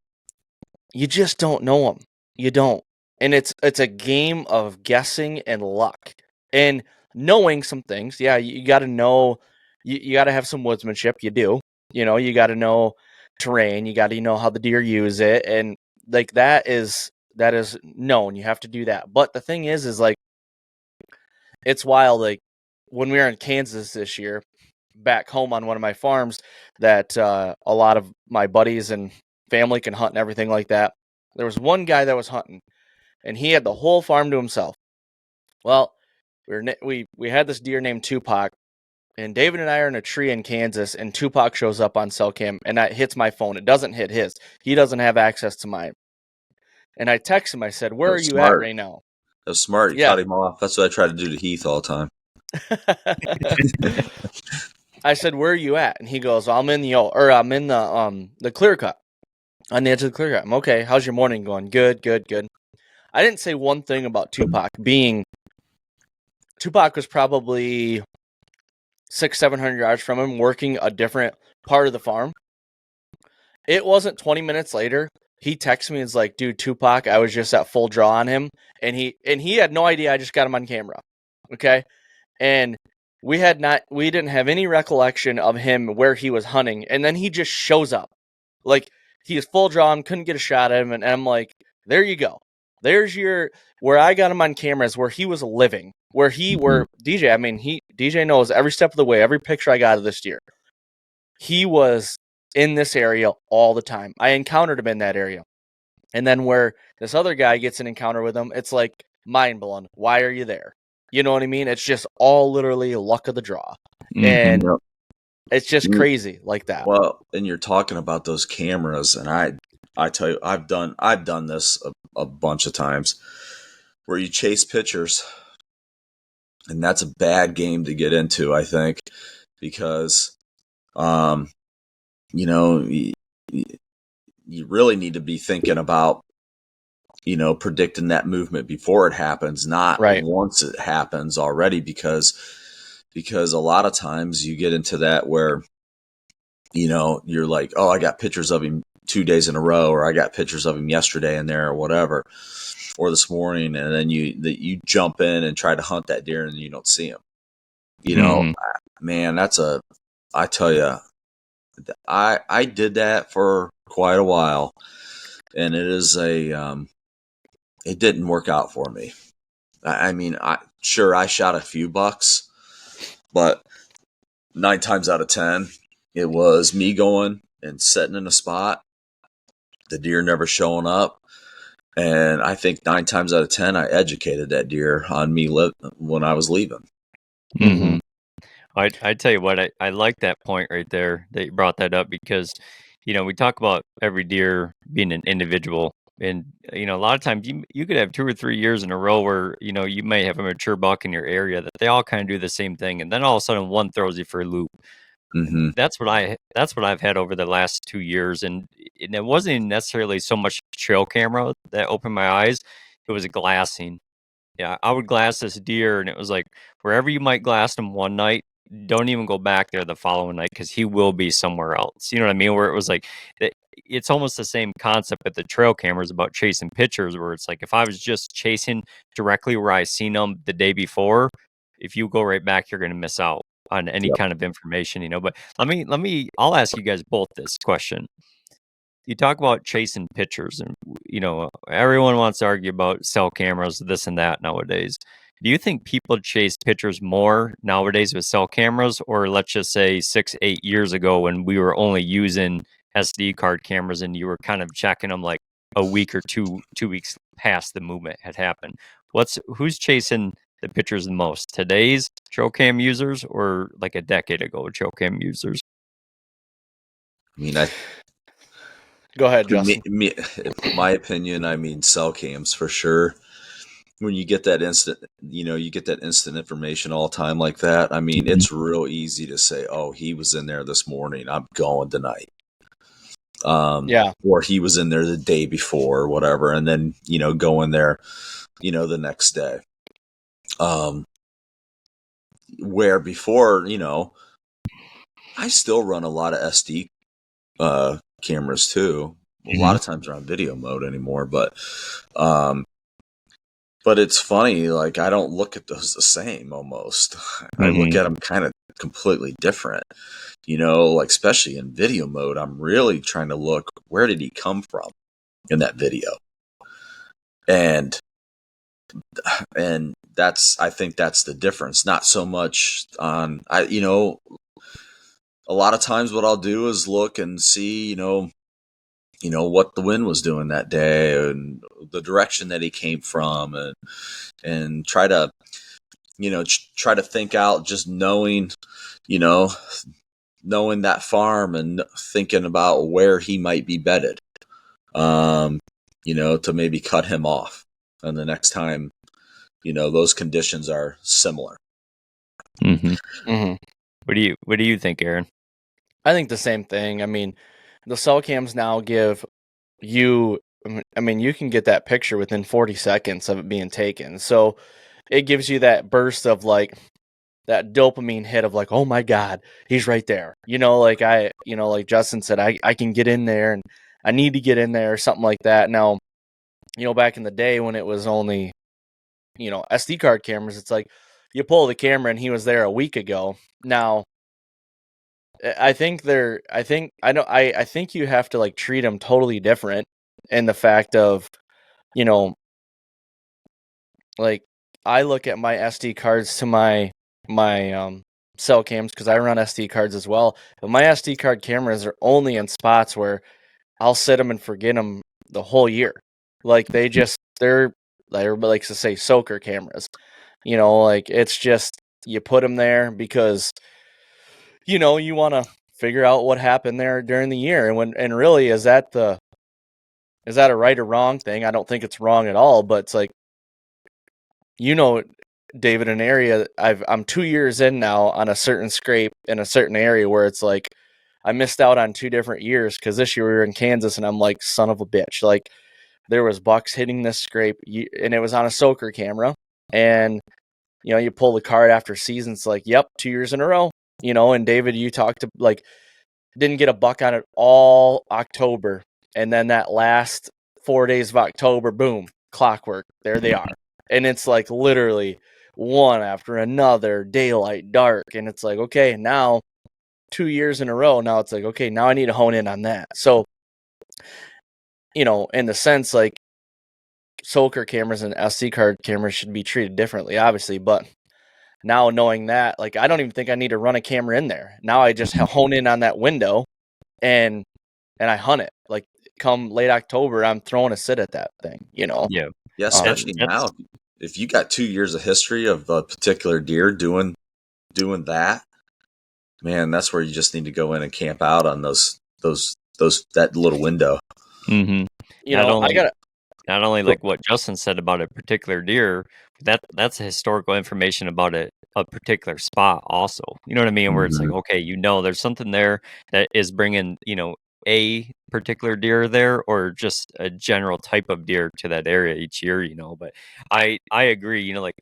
just don't know them. You don't. And it's a game of guessing and luck and knowing some things. Yeah, you got to know, you got to have some woodsmanship. You do. You got to know terrain. You got to know how the deer use it. And like that is known. You have to do that. But the thing is like, it's wild. Like when we were in Kansas this year, back home on one of my farms that a lot of my buddies and family can hunt and everything like that. There was one guy that was hunting, and he had the whole farm to himself. Well, we had this deer named Tupac, and David and I are in a tree in Kansas, and Tupac shows up on cell cam, and that hits my phone. It doesn't hit his. He doesn't have access to mine. And I text him. I said, "Where are you at right now?" That was smart. You cut him off. That's what I try to do to Heath all the time. I said, "Where are you at?" And he goes, "I'm in the clear cut, on the edge of the clear cut." I'm okay. How's your morning going? Good. I didn't say one thing about Tupac was probably 600-700 yards from him, working a different part of the farm. It wasn't 20 minutes later. He texted me and was like, "Dude, Tupac, I was just at full draw on him." And he had no idea I just got him on camera. Okay. And we didn't have any recollection of him where he was hunting. And then he just shows up. Like, he is full draw. Couldn't get a shot at him. And I'm like, there you go. There's where I got him on camera is where he was living. DJ knows every step of the way, every picture I got of this deer. He was in this area all the time. I encountered him in that area. And then where this other guy gets an encounter with him, it's like mind blowing. Why are you there? You know what I mean? It's just all literally luck of the draw. And it's just crazy like that. Well, and you're talking about those cameras, and I tell you, I've done this a bunch of times where you chase pictures, and that's a bad game to get into, I think, because you really need to be thinking about predicting that movement before it happens, not once it happens already, because a lot of times you get into that where you're like, oh, I got pictures of him 2 days in a row, or I got pictures of him yesterday in there or whatever, or this morning, and then you jump in and try to hunt that deer and you don't see him. Man, I tell you, I did that for quite a while, and it didn't work out for me. I shot a few bucks, but 9 times out of 10, it was me going and setting in a spot, the deer never showing up. And I think 9 times out of 10, I educated that deer on me when I was leaving. Mm-hmm. I tell you what, I like that point right there that you brought that up because, we talk about every deer being an individual. And, a lot of times you could have 2 or 3 years in a row where, you may have a mature buck in your area that they all kind of do the same thing. And then all of a sudden one throws you for a loop. Mm-hmm. That's what I've had over the last 2 years. And it wasn't even necessarily so much trail camera that opened my eyes. It was glassing. Yeah, I would glass this deer, and it was like wherever you might glass him one night, don't even go back there the following night because he will be somewhere else. You know what I mean? Where it was like, it's almost the same concept with the trail cameras about chasing pictures, where it's like if I was just chasing directly where I seen them the day before, if you go right back, you're going to miss out on any Yep. kind of information. But I'll ask you guys both this question. You talk about chasing pictures, and everyone wants to argue about cell cameras, this and that nowadays. Do you think people chase pictures more nowadays with cell cameras, or let's just say 6-8 years ago when we were only using SD card cameras and you were kind of checking them like a week or 2 weeks past the movement had happened? Who's chasing the pictures the most? Today's trail cam users or like a decade ago trail cam users? I mean, Go ahead, Justin. my opinion, I mean, cell cams for sure. When you get that instant, you get that instant information all the time like that. I mean, it's real easy to say, "Oh, he was in there this morning. I'm going tonight." Yeah. Or he was in there the day before, or whatever, and then go in there, the next day. Where before, I still run a lot of SD cameras too. A lot of times they're on video mode anymore, but it's funny. Like I don't look at those the same. Almost, I look at them kind of completely different. Like especially in video mode, I'm really trying to look where did he come from in that video, and I think that's the difference. Not so much on a lot of times what I'll do is look and see, what the wind was doing that day and the direction that he came from and try to, try to think out just knowing that farm and thinking about where he might be bedded, to maybe cut him off. And the next time, those conditions are similar. What do you think, Aaron? I think the same thing. I mean, the cell cams now give you, you can get that picture within 40 seconds of it being taken. So it gives you that burst of like that dopamine hit of like, oh my God, he's right there. Like Justin said, I can get in there and I need to get in there or something like that. Now, back in the day when it was only, SD card cameras, it's like you pull the camera and he was there a week ago. Now, I think you have to like treat them totally different in the fact of, like I look at my SD cards to my cell cams because I run SD cards as well. But my SD card cameras are only in spots where I'll set them and forget them the whole year. Like they're everybody likes to say soaker cameras. Like it's just you put them there because you want to figure out what happened there during the year. And really, is that a right or wrong thing? I don't think it's wrong at all, but it's like, David, an area I'm 2 years in now on a certain scrape in a certain area where it's like, I missed out on 2 different years because this year we were in Kansas and I'm like, son of a bitch. Like there was bucks hitting this scrape and it was on a soaker camera. And, you pull the card after seasons like, yep, 2 years in a row. And David, you talked to like didn't get a buck on it all October, and then that last 4 days of October, boom, clockwork, there they are, and it's like literally one after another, daylight, dark, and it's like okay, now 2 years in a row, now it's like okay, now I need to hone in on that. So, in the sense like soaker cameras and SD card cameras should be treated differently, obviously, but now knowing that, like, I don't even think I need to run a camera in there. Now I just hone in on that window and I hunt it. Like come late October, I'm throwing a sit at that thing, Yeah. Yeah, especially now, if you got 2 years of history of a particular deer doing that, Man, that's where you just need to go in and camp out on that little window. Mm-hmm. You know, Not only like what Justin said about a particular deer, that's historical information about a particular spot also. You know what I mean? Where it's like, okay, there's something there that is bringing, a particular deer there or just a general type of deer to that area each year, But I agree, like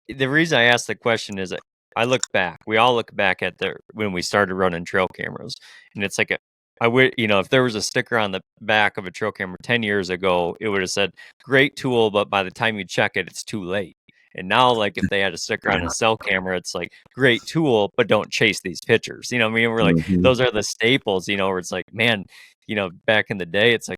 the reason I asked the question is I look back. We all look back at when we started running trail cameras, and it's like I would, if there was a sticker on the back of a trail camera 10 years ago, it would have said, great tool, but by the time you check it, it's too late. And now, like, if they had a sticker on a cell camera, it's like, great tool, but don't chase these pictures. You know what I mean? We're like, those are the staples, where it's like, man, back in the day, it's like,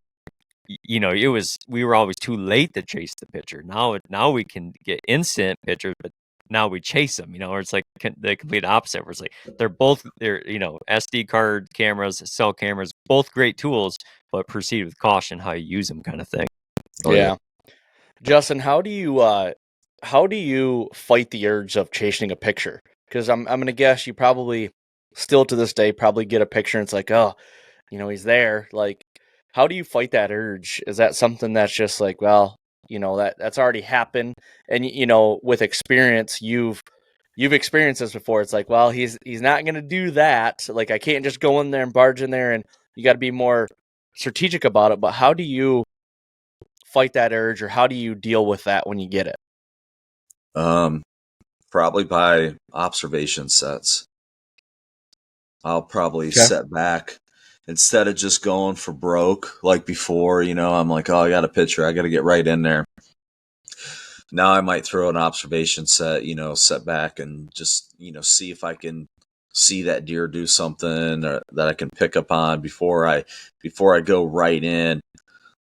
we were always too late to chase the picture. Now we can get instant pictures, but now we chase them, or it's like the complete opposite. Where it's like they're SD card cameras, cell cameras, both great tools, but proceed with caution how you use them, kind of thing. Oh, yeah. Justin, how do you fight the urge of chasing a picture? Because I'm gonna guess you probably still to this day probably get a picture and it's like, oh, he's there. Like, how do you fight that urge? Is that something that's just like, well, that's already happened, and with experience, you've experienced this before. It's like, well, he's not gonna do that. Like, I can't just go in there and barge in there, and you got to be more strategic about it. But how do you fight that urge, or how do you deal with that when you get it? Probably by observation sets. I'll probably set back instead of just going for broke like before. I'm like, oh, I got a picture, I got to get right in there. Now I might throw an observation set, set back and just, see if I can see that deer do something that I can pick up on before I go right in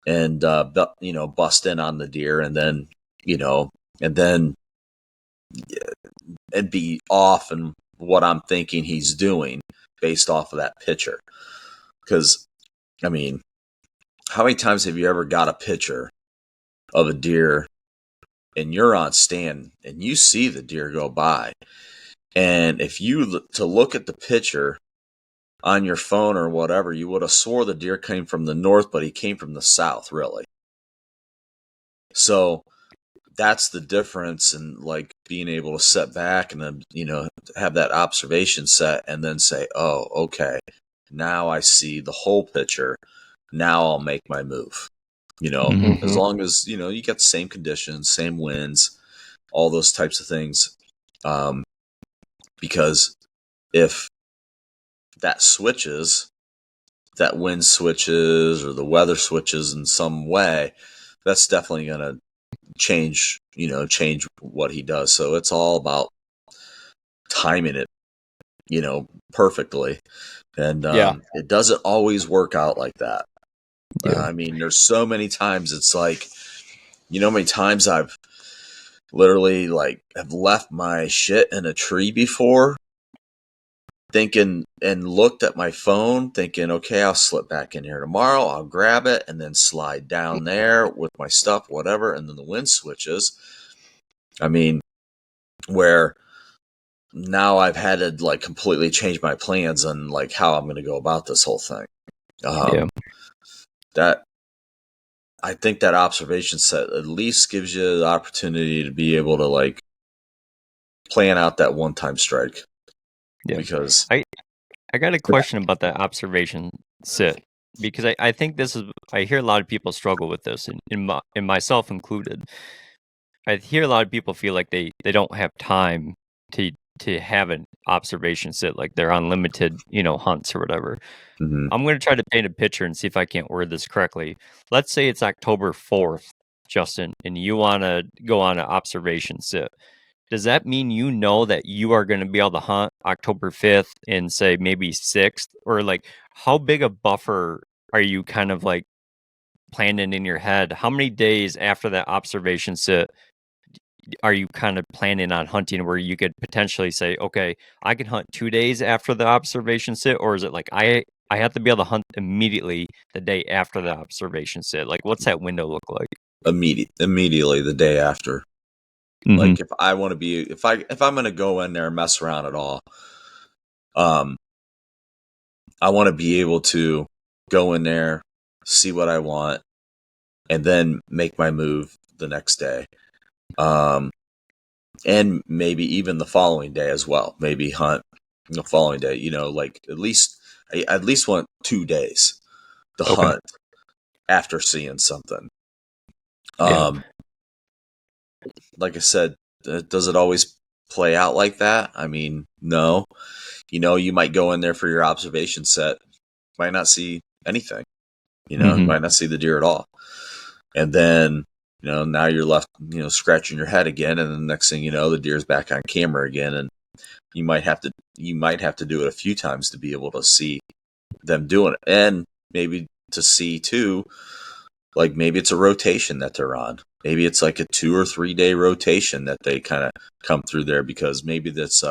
and bust in on the deer, and then and be off in what I'm thinking he's doing based off of that picture. Because, I mean, how many times have you ever got a picture of a deer and you're on stand and you see the deer go by, and if you to look at the picture on your phone or whatever, you would have swore the deer came from the north, but he came from the south, really. So that's the difference in like being able to set back and then, have that observation set and then say, oh, okay, now I see the whole picture. Now I'll make my move. As long as, you get the same conditions, same winds, all those types of things. Because if that switches, that wind switches or the weather switches in some way, that's definitely going to change what he does. So it's all about timing it, perfectly. And it doesn't always work out like that. Yeah. I mean, there's so many times it's like, how many times I've literally like have left my shit in a tree before, thinking and looked at my phone thinking, okay, I'll slip back in here tomorrow, I'll grab it and then slide down there with my stuff, whatever, and then the wind switches. I mean, where now I've had to like completely change my plans on like how I'm going to go about this whole thing. That I think that observation set at least gives you the opportunity to be able to like plan out that one-time strike. Yeah. Because I got a question about that observation sit, because I think I hear a lot of people struggle with this, and myself included. I hear a lot of people feel like they don't have time to have an observation sit, like they're on limited, hunts or whatever. I'm going to try to paint a picture and see if I can't word this correctly. Let's say it's October 4th, Justin, and you want to go on an observation sit. Does that mean that you are going to be able to hunt October 5th and say maybe 6th? Or like, how big a buffer are you kind of like planning in your head? How many days after that observation sit are you kind of planning on hunting where you could potentially say, okay, I can hunt 2 days after the observation sit? Or is it like, I have to be able to hunt immediately the day after the observation sit? Like, what's that window look like? Immediately the day after. Like if I want to be, if I'm going to go in there and mess around at all, I want to be able to go in there, see what I want, and then make my move the next day. And maybe even the following day as well. Maybe hunt the following day, like I at least want 2 days to hunt after seeing something. Like I said, does it always play out like that? I mean, no. You might go in there for your observation set, might not see anything. You might not see the deer at all. And then, now you're left, scratching your head again. And the next thing you know, the deer's back on camera again. And you might have to do it a few times to be able to see them doing it. And maybe to see too, like maybe it's a rotation that they're on. Maybe it's like a 2 or 3 day rotation that they kind of come through there, because maybe that's,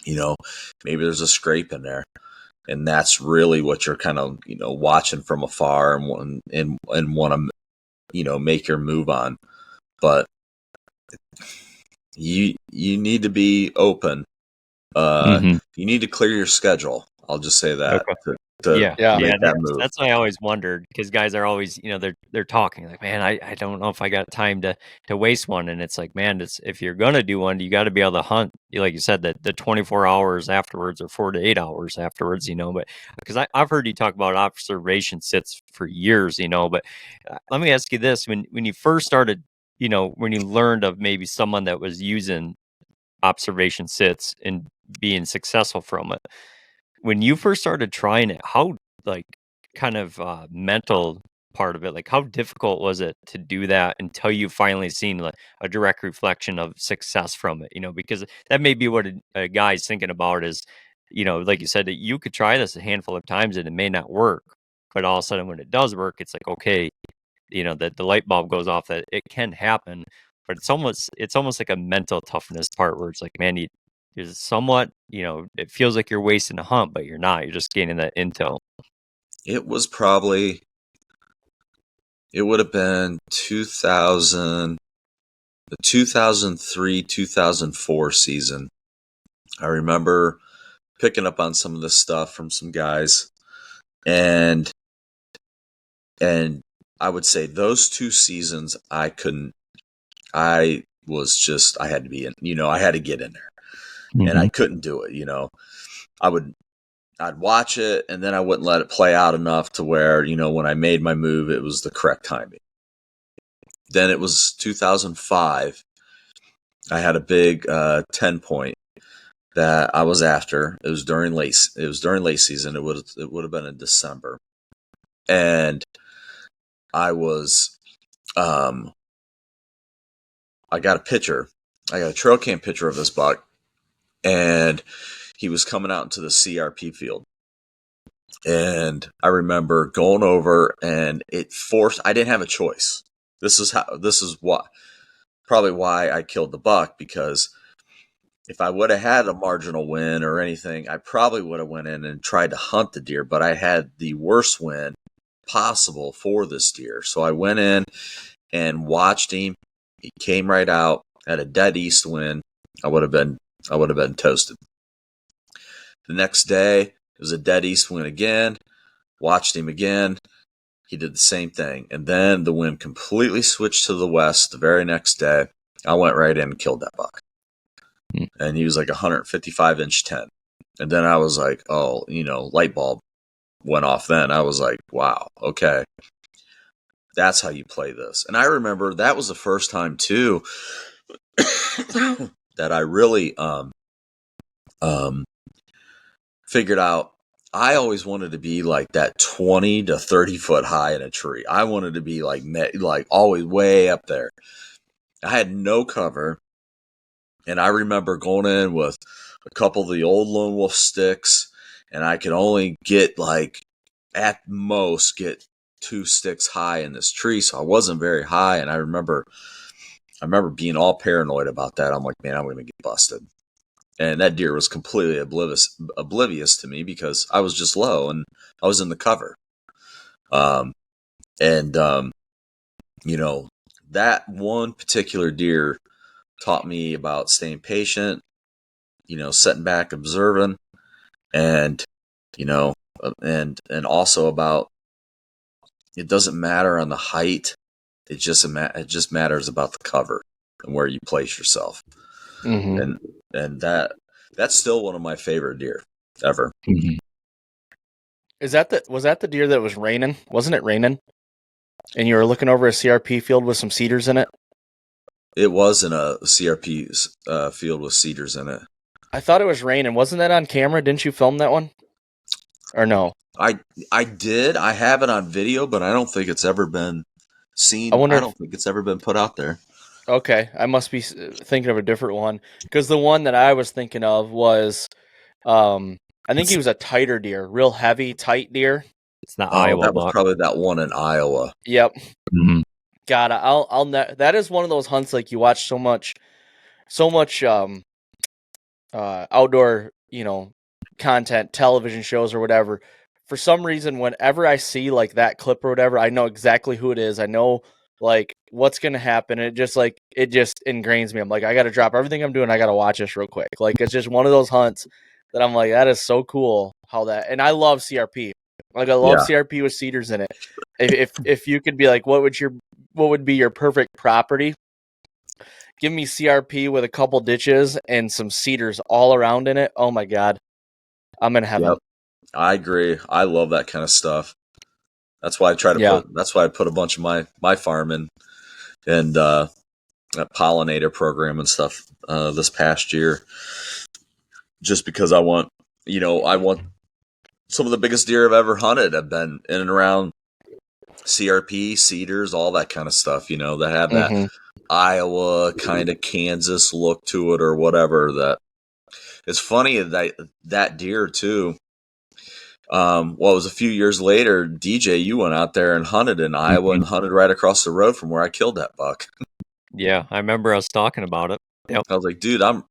maybe there's a scrape in there. And that's really what you're kind of, watching from afar and want to, make your move on. But you need to be open. You need to clear your schedule. I'll just say that. Okay. To make that move. That's what I always wondered, because guys are always, they're talking like, man, I don't know if I got time to waste one. And it's like, man, if you're going to do one, you got to be able to hunt, like you said, the 24 hours afterwards or 4 to 8 hours afterwards, but because I've heard you talk about observation sits for years, but let me ask you this. When you first started, when you learned of maybe someone that was using observation sits and being successful from it, when you first started trying it, how kind of mental part of it, like how difficult was it to do that until you finally seen a direct reflection of success from it? Because that may be what a guy's thinking about is, like you said, that you could try this a handful of times and it may not work, but all of a sudden when it does work, it's like, okay, that the light bulb goes off that it can happen. But it's almost like a mental toughness part where it's like, man, you're somewhat, it feels like you're wasting a hunt, but you're not. You're just gaining that intel. It would have been 2000, the 2003, 2004 season. I remember picking up on some of this stuff from some guys, and I would say those 2 seasons I had to be in, I had to get in there. And I couldn't do it. I'd watch it, and then I wouldn't let it play out enough to where, when I made my move, it was the correct timing. Then it was 2005. I had a big 10 point that I was after. It was during late season. It would have been in December. And I was I got a picture. I got a trail cam picture of this buck, and he was coming out into the CRP field. And I remember going over, and I didn't have a choice. This is probably why I killed the buck, because if I would have had a marginal win or anything, I probably would have went in and tried to hunt the deer, but I had the worst win possible for this deer. So I went in and watched him. He came right out at a dead east wind. I would have been toasted. The next day, it was a dead east wind again. Watched him again. He did the same thing. And then the wind completely switched to the west the very next day. I went right in and killed that buck. And he was like 155-inch 10. And then I was like, oh, light bulb went off then. I was like, wow, okay. That's how you play this. And I remember that was the first time, too, that I really figured out I always wanted to be like that 20 to 30 foot high in a tree. I wanted to be like always way up there. I had no cover. And I remember going in with a couple of the old Lone Wolf sticks, and I could only get at most 2 sticks high in this tree. So I wasn't very high. And I remember being all paranoid about that. I'm like, man, I'm going to get busted. And that deer was completely oblivious to me because I was just low and I was in the cover. That one particular deer taught me about staying patient, sitting back, observing. and and also about it doesn't matter on the height. It just matters about the cover and where you place yourself. Mm-hmm. And that's still one of my favorite deer ever. Mhm. Was that the deer that was raining? Wasn't it raining? And you were looking over a CRP field with some cedars in it? It was in a CRP field with cedars in it. I thought it was raining. Wasn't that on camera? Didn't you film that one? Or no? I did. I have it on video, but I don't think it's ever been seen. I wonder I don't think it's ever been put out there. Okay, I must be thinking of a different one, because the one that I was thinking of was, I think he was a tighter deer, real heavy, tight deer. It's the Oh, Iowa that was buck. probably that one in Iowa. Yep, Mhm. got it. That is one of those hunts like you watch so much, outdoor, content, television shows or whatever. For some reason, whenever I see like that clip or whatever, I know exactly who it is. I know like what's gonna happen. It just ingrains me. I'm like, I gotta drop everything I'm doing. I gotta watch this real quick. Like it's just one of those hunts that I'm like, that is so cool how that. And I love CRP. Like I love Yeah. CRP with cedars in it. If you could be like, what would be your perfect property? Give me CRP with a couple ditches and some cedars all around in it. Oh my god, I'm in heaven. Yep. I agree. I love that kind of stuff. That's why I try to Yeah. That's why I put a bunch of my farm in and that pollinator program and stuff this past year, just because I want some of the biggest deer I've ever hunted have been in and around CRP, cedars, all that kind of stuff. That have that Mhm. Iowa kind of Kansas look to it or whatever. That it's funny that deer too. It was a few years later, DJ, you went out there and hunted in Iowa and hunted right across the road from where I killed that buck. Yeah, I remember us talking about it. Yep. I was like, dude, I'm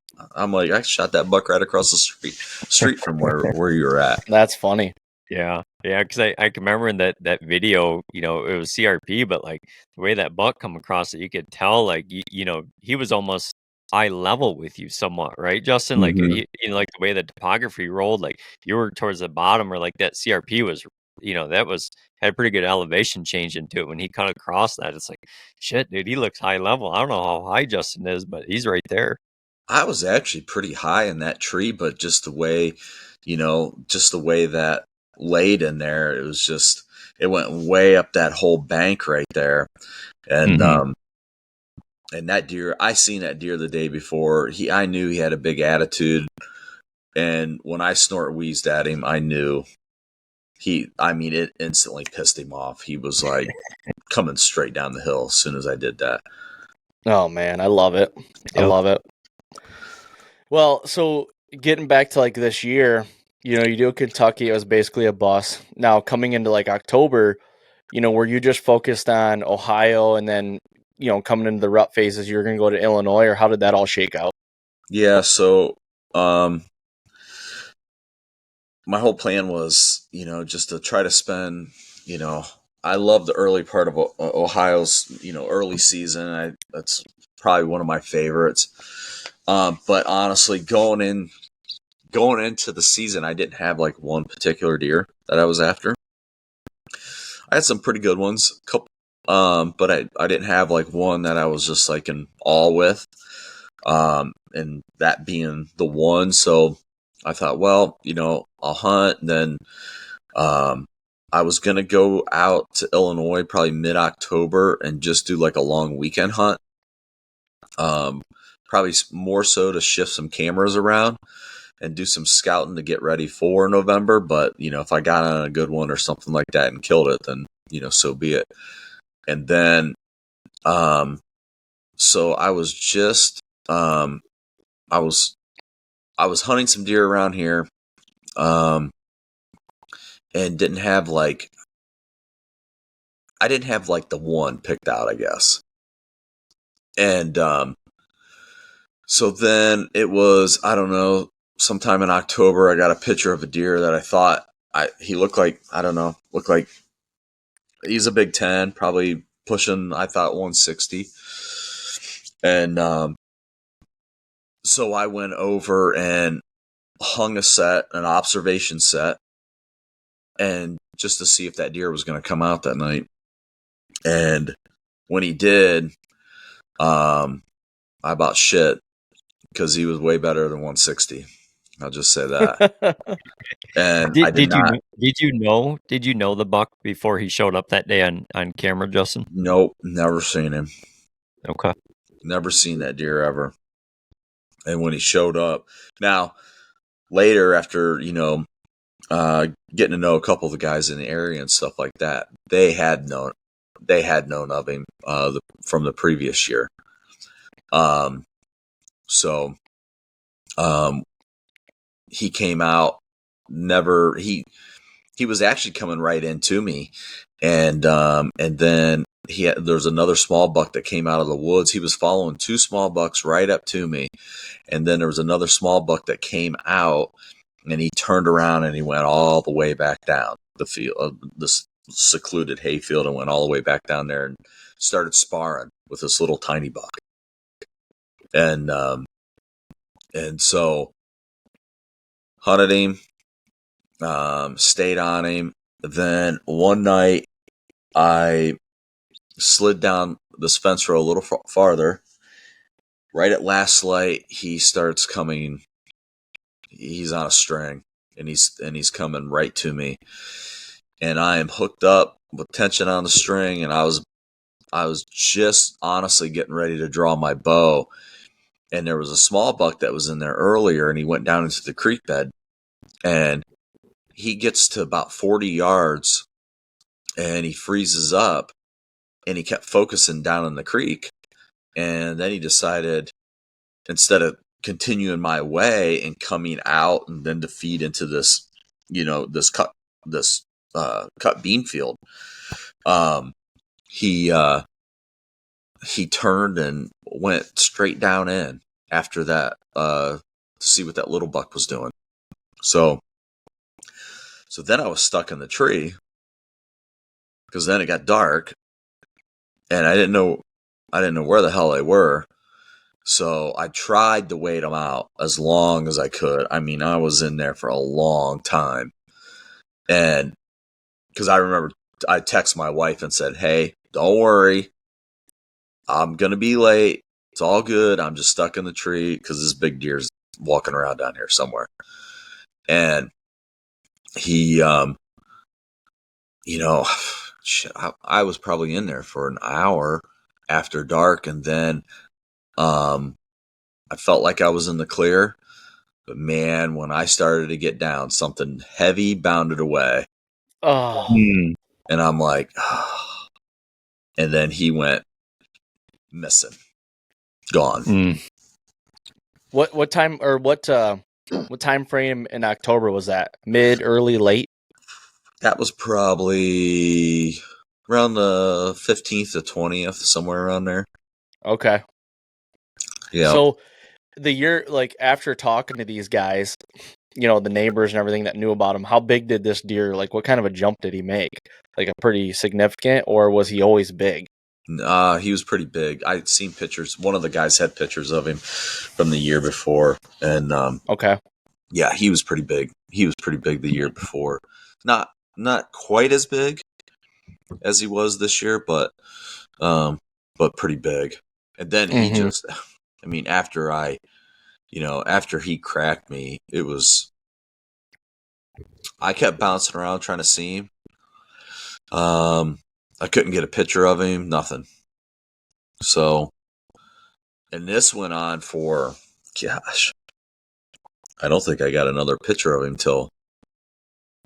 like, I shot that buck right across the street from where you were at. That's funny. Yeah, because I can remember in that video, it was CRP, but like the way that buck come across it, you could tell like he was almost eye level with you somewhat, right, Justin? Like Mhm. like the way the topography rolled, like you were towards the bottom, or like that CRP was, that was had a pretty good elevation change into it when he cut across that. It's like, shit, dude, he looks high level. I don't know how high Justin is, but he's right there. I was actually pretty high in that tree, but just the way that laid in there, it went way up that whole bank right there. And Mhm. and that deer, I seen that deer the day before. I knew he had a big attitude, and when I snort wheezed at him, I knew it instantly pissed him off. He was like coming straight down the hill as soon as I did that. Oh man, I love it. I Yep. love it. Well, so getting back to like this year, you do Kentucky, it was basically a bus. Now coming into like October, were you just focused on Ohio and then, coming into the rut phases, you were going to go to Illinois, or how did that all shake out? Yeah, so my whole plan was, just to try to spend, I love the early part of Ohio's, early season. That's probably one of my favorites. But honestly, going into the season, I didn't have like one particular deer that I was after. I had some pretty good ones, but I didn't have like one that I was just like in awe with. And that being the one. So I thought, well, I'll hunt. And then I was going to go out to Illinois probably mid-October and just do like a long weekend hunt. Probably more so to shift some cameras around and do some scouting to get ready for November. But, if I got on a good one or something like that and killed it, then, so be it. And then, so I was just, I was hunting some deer around here, and didn't have like the one picked out, I guess. And so then it was, I don't know, sometime in October, I got a picture of a deer that I thought he looked like, I don't know, he's a Big 10, probably pushing, I thought 160. And so I went over and hung an observation set, and just to see if that deer was going to come out that night. And when he did, I about shit because he was way better than 160. I'll just say that. And I did not. Did you know the buck before he showed up that day on camera, Justin? Nope, never seen him. Okay. Never seen that deer ever. And when he showed up, now later after getting to know a couple of the guys in the area and stuff like that, they had known of him from the previous year. So he came out. He was actually coming right into me, and then there's another small buck that came out of the woods. He was following two small bucks right up to me, and then there was another small buck that came out, and he turned around and he went all the way back down the field, this secluded hayfield, and went all the way back down there and started sparring with this little tiny buck, and so hunted him. Stayed on him. Then one night I slid down this fence row a little farther. Right at last light, he starts coming. He's on a string, and he's coming right to me. And I am hooked up with tension on the string, and I was just honestly getting ready to draw my bow. And there was a small buck that was in there earlier, and he went down into the creek bed, and he gets to about 40 yards and he freezes up, and he kept focusing down in the creek. And then he decided, instead of continuing my way and coming out and then to feed into this, this cut bean field, he turned and went straight down in after that, to see what that little buck was doing. So then I was stuck in the tree, because then it got dark, and I didn't know where the hell they were. So I tried to wait them out as long as I could. I mean, I was in there for a long time, and because I remember I texted my wife and said, "Hey, don't worry, I'm gonna be late. It's all good. I'm just stuck in the tree because this big deer's walking around down here somewhere." And he, I was probably in there for an hour after dark, and then I felt like I was in the clear. But man, when I started to get down, something heavy bounded away. Oh. And I'm like, oh. And then he went missing. Gone. What time, or what time frame in October was that? Mid, early, late? That was probably around the 15th to 20th, somewhere around there. Okay. Yeah. So the year, like, after talking to these guys, the neighbors and everything that knew about him, how big did this deer, like, what kind of a jump did he make? Like, a pretty significant, or was he always big? He was pretty big. I'd seen pictures. One of the guys had pictures of him from the year before. And okay. Yeah, he was pretty big. He was pretty big the year before. Not quite as big as he was this year, but pretty big. And then he just, I mean, after he cracked me, I kept bouncing around trying to see him. I couldn't get a picture of him, nothing. So, and this went on for, gosh, I don't think I got another picture of him till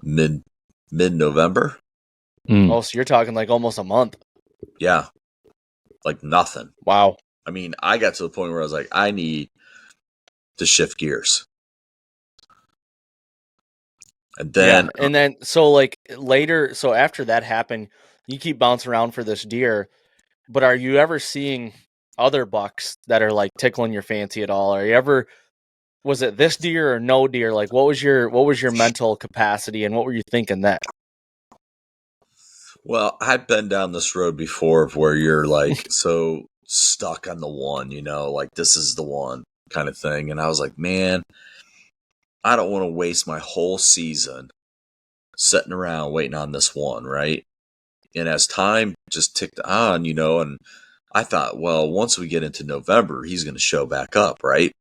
mid-November. Oh, so you're talking like almost a month. Yeah. Like nothing. Wow. I mean, I got to the point where I was like, I need to shift gears. And then, so like later, so after that happened, you keep bouncing around for this deer, but are you ever seeing other bucks that are like tickling your fancy at all? Was it this deer or no deer? Like, what was your mental capacity, and what were you thinking then? Well, I've been down this road before where you're like so stuck on the one, like this is the one kind of thing. And I was like, man, I don't want to waste my whole season sitting around waiting on this one, right? And as time just ticked on, and I thought, well, once we get into November, he's going to show back up, right?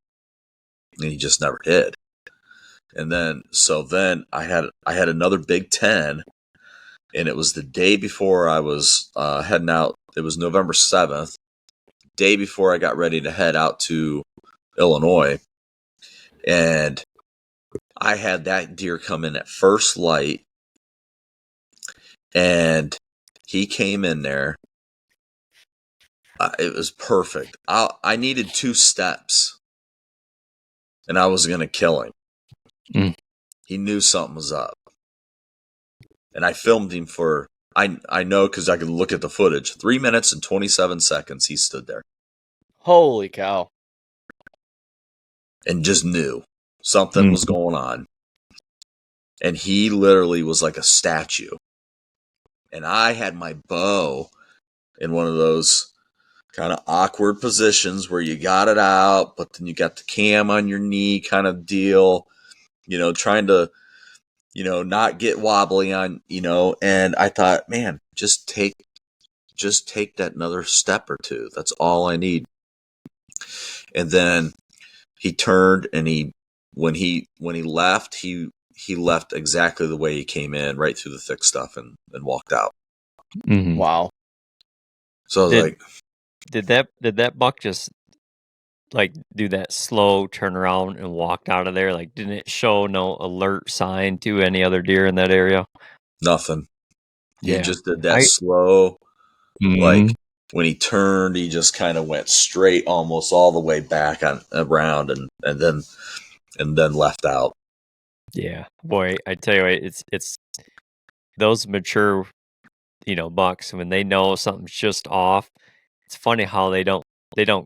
And he just never did. And then I had another Big Ten, and it was the day before I was heading out. It was November 7th, day before I got ready to head out to Illinois, and I had that deer come in at first light, and he came in there. It was perfect. I needed 2 steps, and I was going to kill him. He knew something was up. And I filmed him for, I know because I could look at the footage, 3 minutes and 27 seconds he stood there. Holy cow. And just knew something was going on. And he literally was like a statue. And I had my bow in one of those kind of awkward positions where you got it out, but then you got the cam on your knee kind of deal, trying to, not get wobbly on, and I thought, man, just take that another step or two. That's all I need. And then he turned, and when he left, he left exactly the way he came in, right through the thick stuff, and walked out. Wow. So I was like, did that buck just like do that slow turnaround and walked out of there? Like, didn't it show no alert sign to any other deer in that area? nothing. He Yeah. just did that slow, like when he turned, he just kind of went straight, almost all the way back around, and then left out. Yeah, boy, I tell you what, it's those mature, bucks when they know something's just off. It's funny how they don't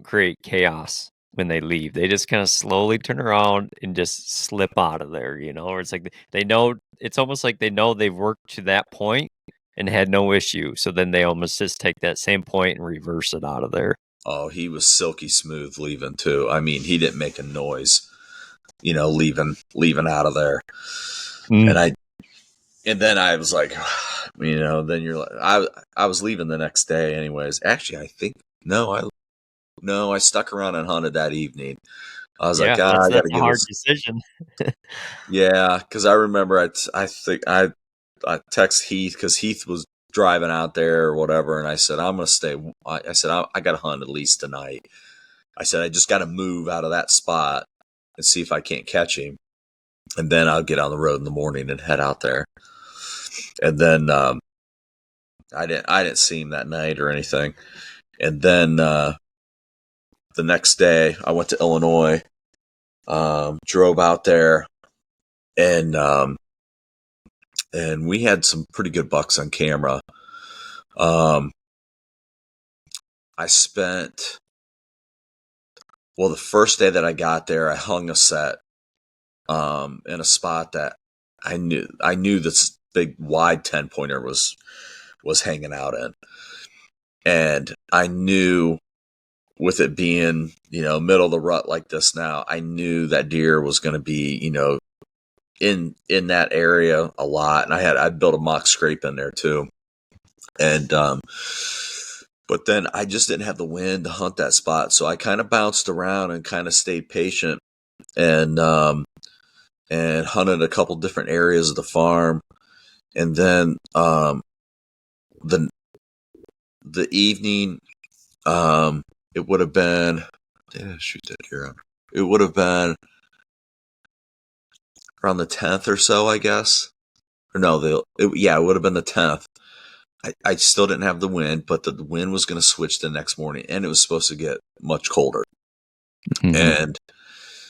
create chaos when they leave. They just kind of slowly turn around and just slip out of there, or it's like they know, it's almost like they know they've worked to that point and had no issue. So then they almost just take that same point and reverse it out of there. Oh, he was silky smooth leaving too. I mean, he didn't make a noise, leaving out of there. And then I was like, then you're like, I was leaving the next day anyways. Actually, I think, I stuck around and hunted that evening. I was like, I got to a hard decision. Yeah, because I remember I think I text Heath, because Heath was driving out there or whatever, and I said, I'm going to stay. I said, I got to hunt at least tonight. I said, I just got to move out of that spot and see if I can't catch him, and then I'll get on the road in the morning and head out there. And then I didn't see him that night or anything. And then the next day I went to Illinois, drove out there, and we had some pretty good bucks on camera. I spent, the first day that I got there, I hung a set in a spot that I knew this big wide 10-pointer was hanging out in. And I knew, with it being, middle of the rut like this now, I knew that deer was going to be, in that area a lot. And I'd built a mock scrape in there too. And, but then I just didn't have the wind to hunt that spot. So I kind of bounced around and kind of stayed patient, and hunted a couple different areas of the farm. And then, the evening, it would have been, shoot that deer. It would have been around the 10th or so, I guess. Or no, it would have been the 10th. I still didn't have the wind, but the wind was going to switch the next morning, and it was supposed to get much colder. And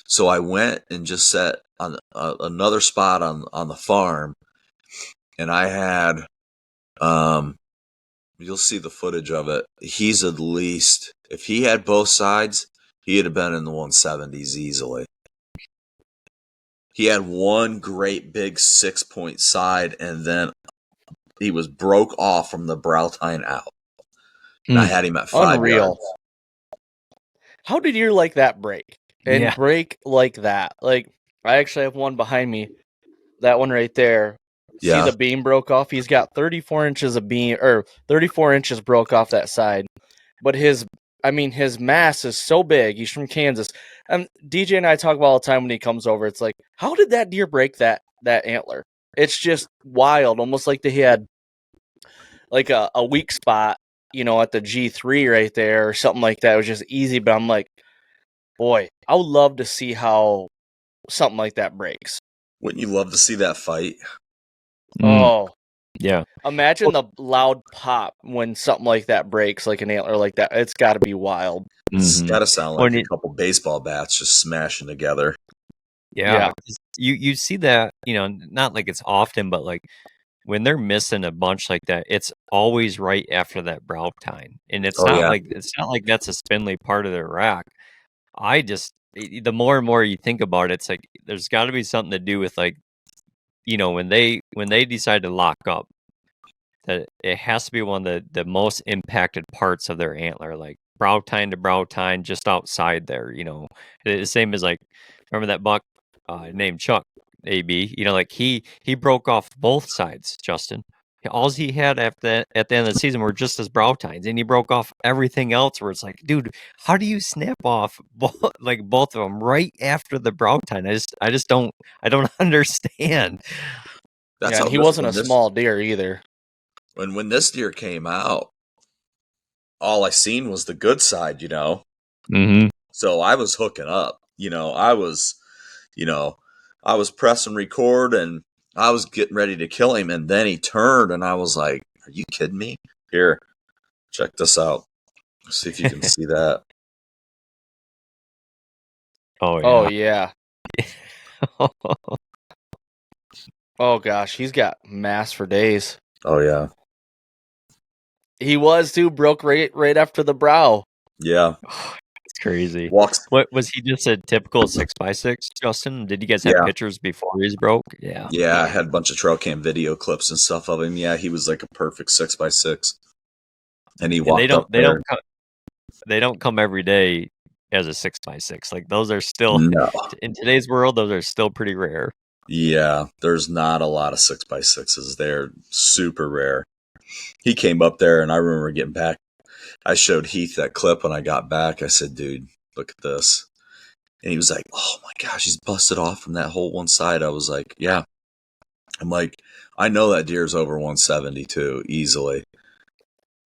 so I went and just set on another spot on the farm, and I had, you'll see the footage of it. He's at least, if he had both sides, he'd have been in the 170s easily. He had one great big 6-point side, and then he was broke off from the brow tine out. And I had him at 5 yards. How did you like that break? And break like that? Like, I actually have one behind me. That one right there. See Yeah. the beam broke off? He's got 34 inches of beam, or 34 inches broke off that side. But his mass is so big. He's from Kansas. And DJ and I talk about all the time when he comes over. It's like, how did that deer break that antler? It's just wild. Almost like they had like a weak spot, at the G3 right there or something like that. It was just easy. But I'm like, boy, I would love to see how something like that breaks. Wouldn't you love to see that fight? Oh, yeah. imagine the loud pop when something like that breaks, like an antler like that. It's got to be wild. It's Mhm. got to sound like When a it- couple baseball bats just smashing together. Yeah. Yeah. 'Cause You see that, not like it's often, but like when they're missing a bunch like that, it's always right after that brow tine. And it's Oh, not yeah. like that's a spindly part of their rack. The more and more you think about it, it's like there's got to be something to do with like, when they decide to lock up, that it has to be one of the most impacted parts of their antler, like brow tine to brow tine, just outside there. The same as like, remember that buck named Chuck AB? Like he broke off both sides. Justin, all he had at the end of the season were just his brow tines, and he broke off everything else. Where it's like, dude, how do you snap off both of them right after the brow tine? I just don't understand. That's And how he this wasn't a small deer either. when this deer came out, all I seen was the good side, Mm-hmm. So I was hooking up, I was pressing record and I was getting ready to kill him. And then he turned and I was like, are you kidding me? Here, check this out. See if you can see that. Oh Yeah. Oh gosh, he's got mass for days. Oh, yeah. He was too, broke right after the brow. Yeah. It's crazy. Walks. What was he, just a typical 6x6, Justin? Did you guys have Yeah. pictures before he's broke? Yeah. Yeah. I had a bunch of trail cam video clips and stuff of him. Yeah. He was like a perfect 6x6. And he walked up there. They don't come every day as a 6x6. Like those are still No. in today's world, those are still pretty rare. Yeah, there's not a lot of 6x6s. They're super rare. He came up there, and I remember getting back. I showed Heath that clip when I got back. I said, dude, look at this. And he was like, oh my gosh, he's busted off from that whole one side. I was like, yeah. I'm like, I know that deer's over 172 easily.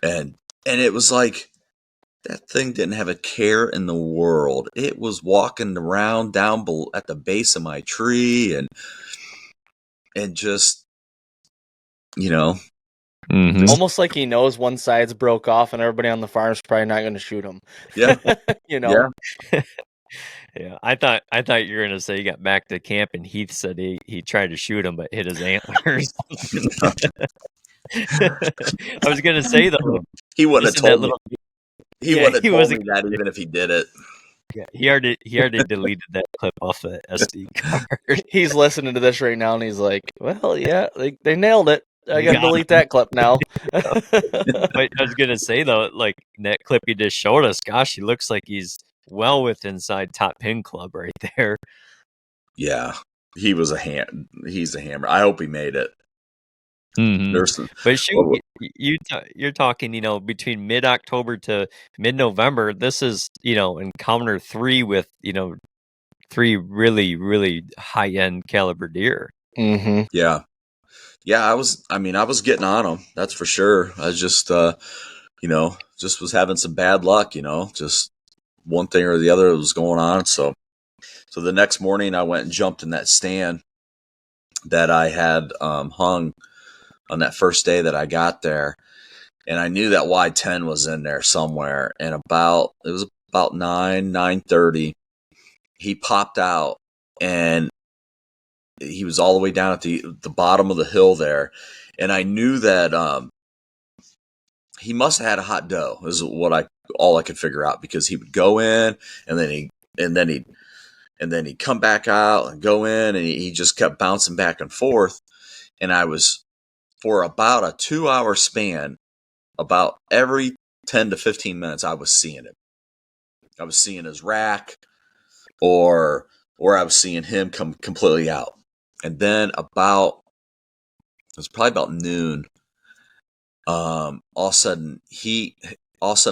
And it was like, that thing didn't have a care in the world. It was walking around down at the base of my tree and just, Mhm. Almost like he knows one side's broke off and everybody on the farm's probably not going to shoot him. Yeah. Yeah. Yeah, I thought you were gonna say he got back to camp and Heath said he tried to shoot him but hit his antlers. I was gonna say though, He wouldn't have told me. He Yeah, wouldn't have he told wasn't me that even if he did it. yeah, he already deleted that clip off the SD card. He's listening to this right now and he's like, well, yeah, they nailed it. I got to Got delete that clip now. But I was gonna say though, like that clip you just showed us, gosh, he looks like he's well within inside top pin club right there. Yeah, he was he's a hammer. I hope he made it. Mhm. There's some, But shoot, you're talking, between mid-October to mid-November. This is, encounter 3 with, 3 really, really high-end caliber deer. Mm-hmm. yeah. I was getting on him. That's for sure. I just, just was having some bad luck, just one thing or the other was going on. So the next morning I went and jumped in that stand that I had hung on that first day that I got there. And I knew that Y10 was in there somewhere. And it was about 9:30. He popped out and he was all the way down at the bottom of the hill there. And I knew that he must have had a hot doe is all I could figure out, because he would go in and then he'd come back out and go in, and he just kept bouncing back and forth. And I was, for about a 2-hour span, about every 10 to 15 minutes, I was seeing him. I was seeing his rack, or or I was seeing him come completely out. And then it was probably about noon. All of a sudden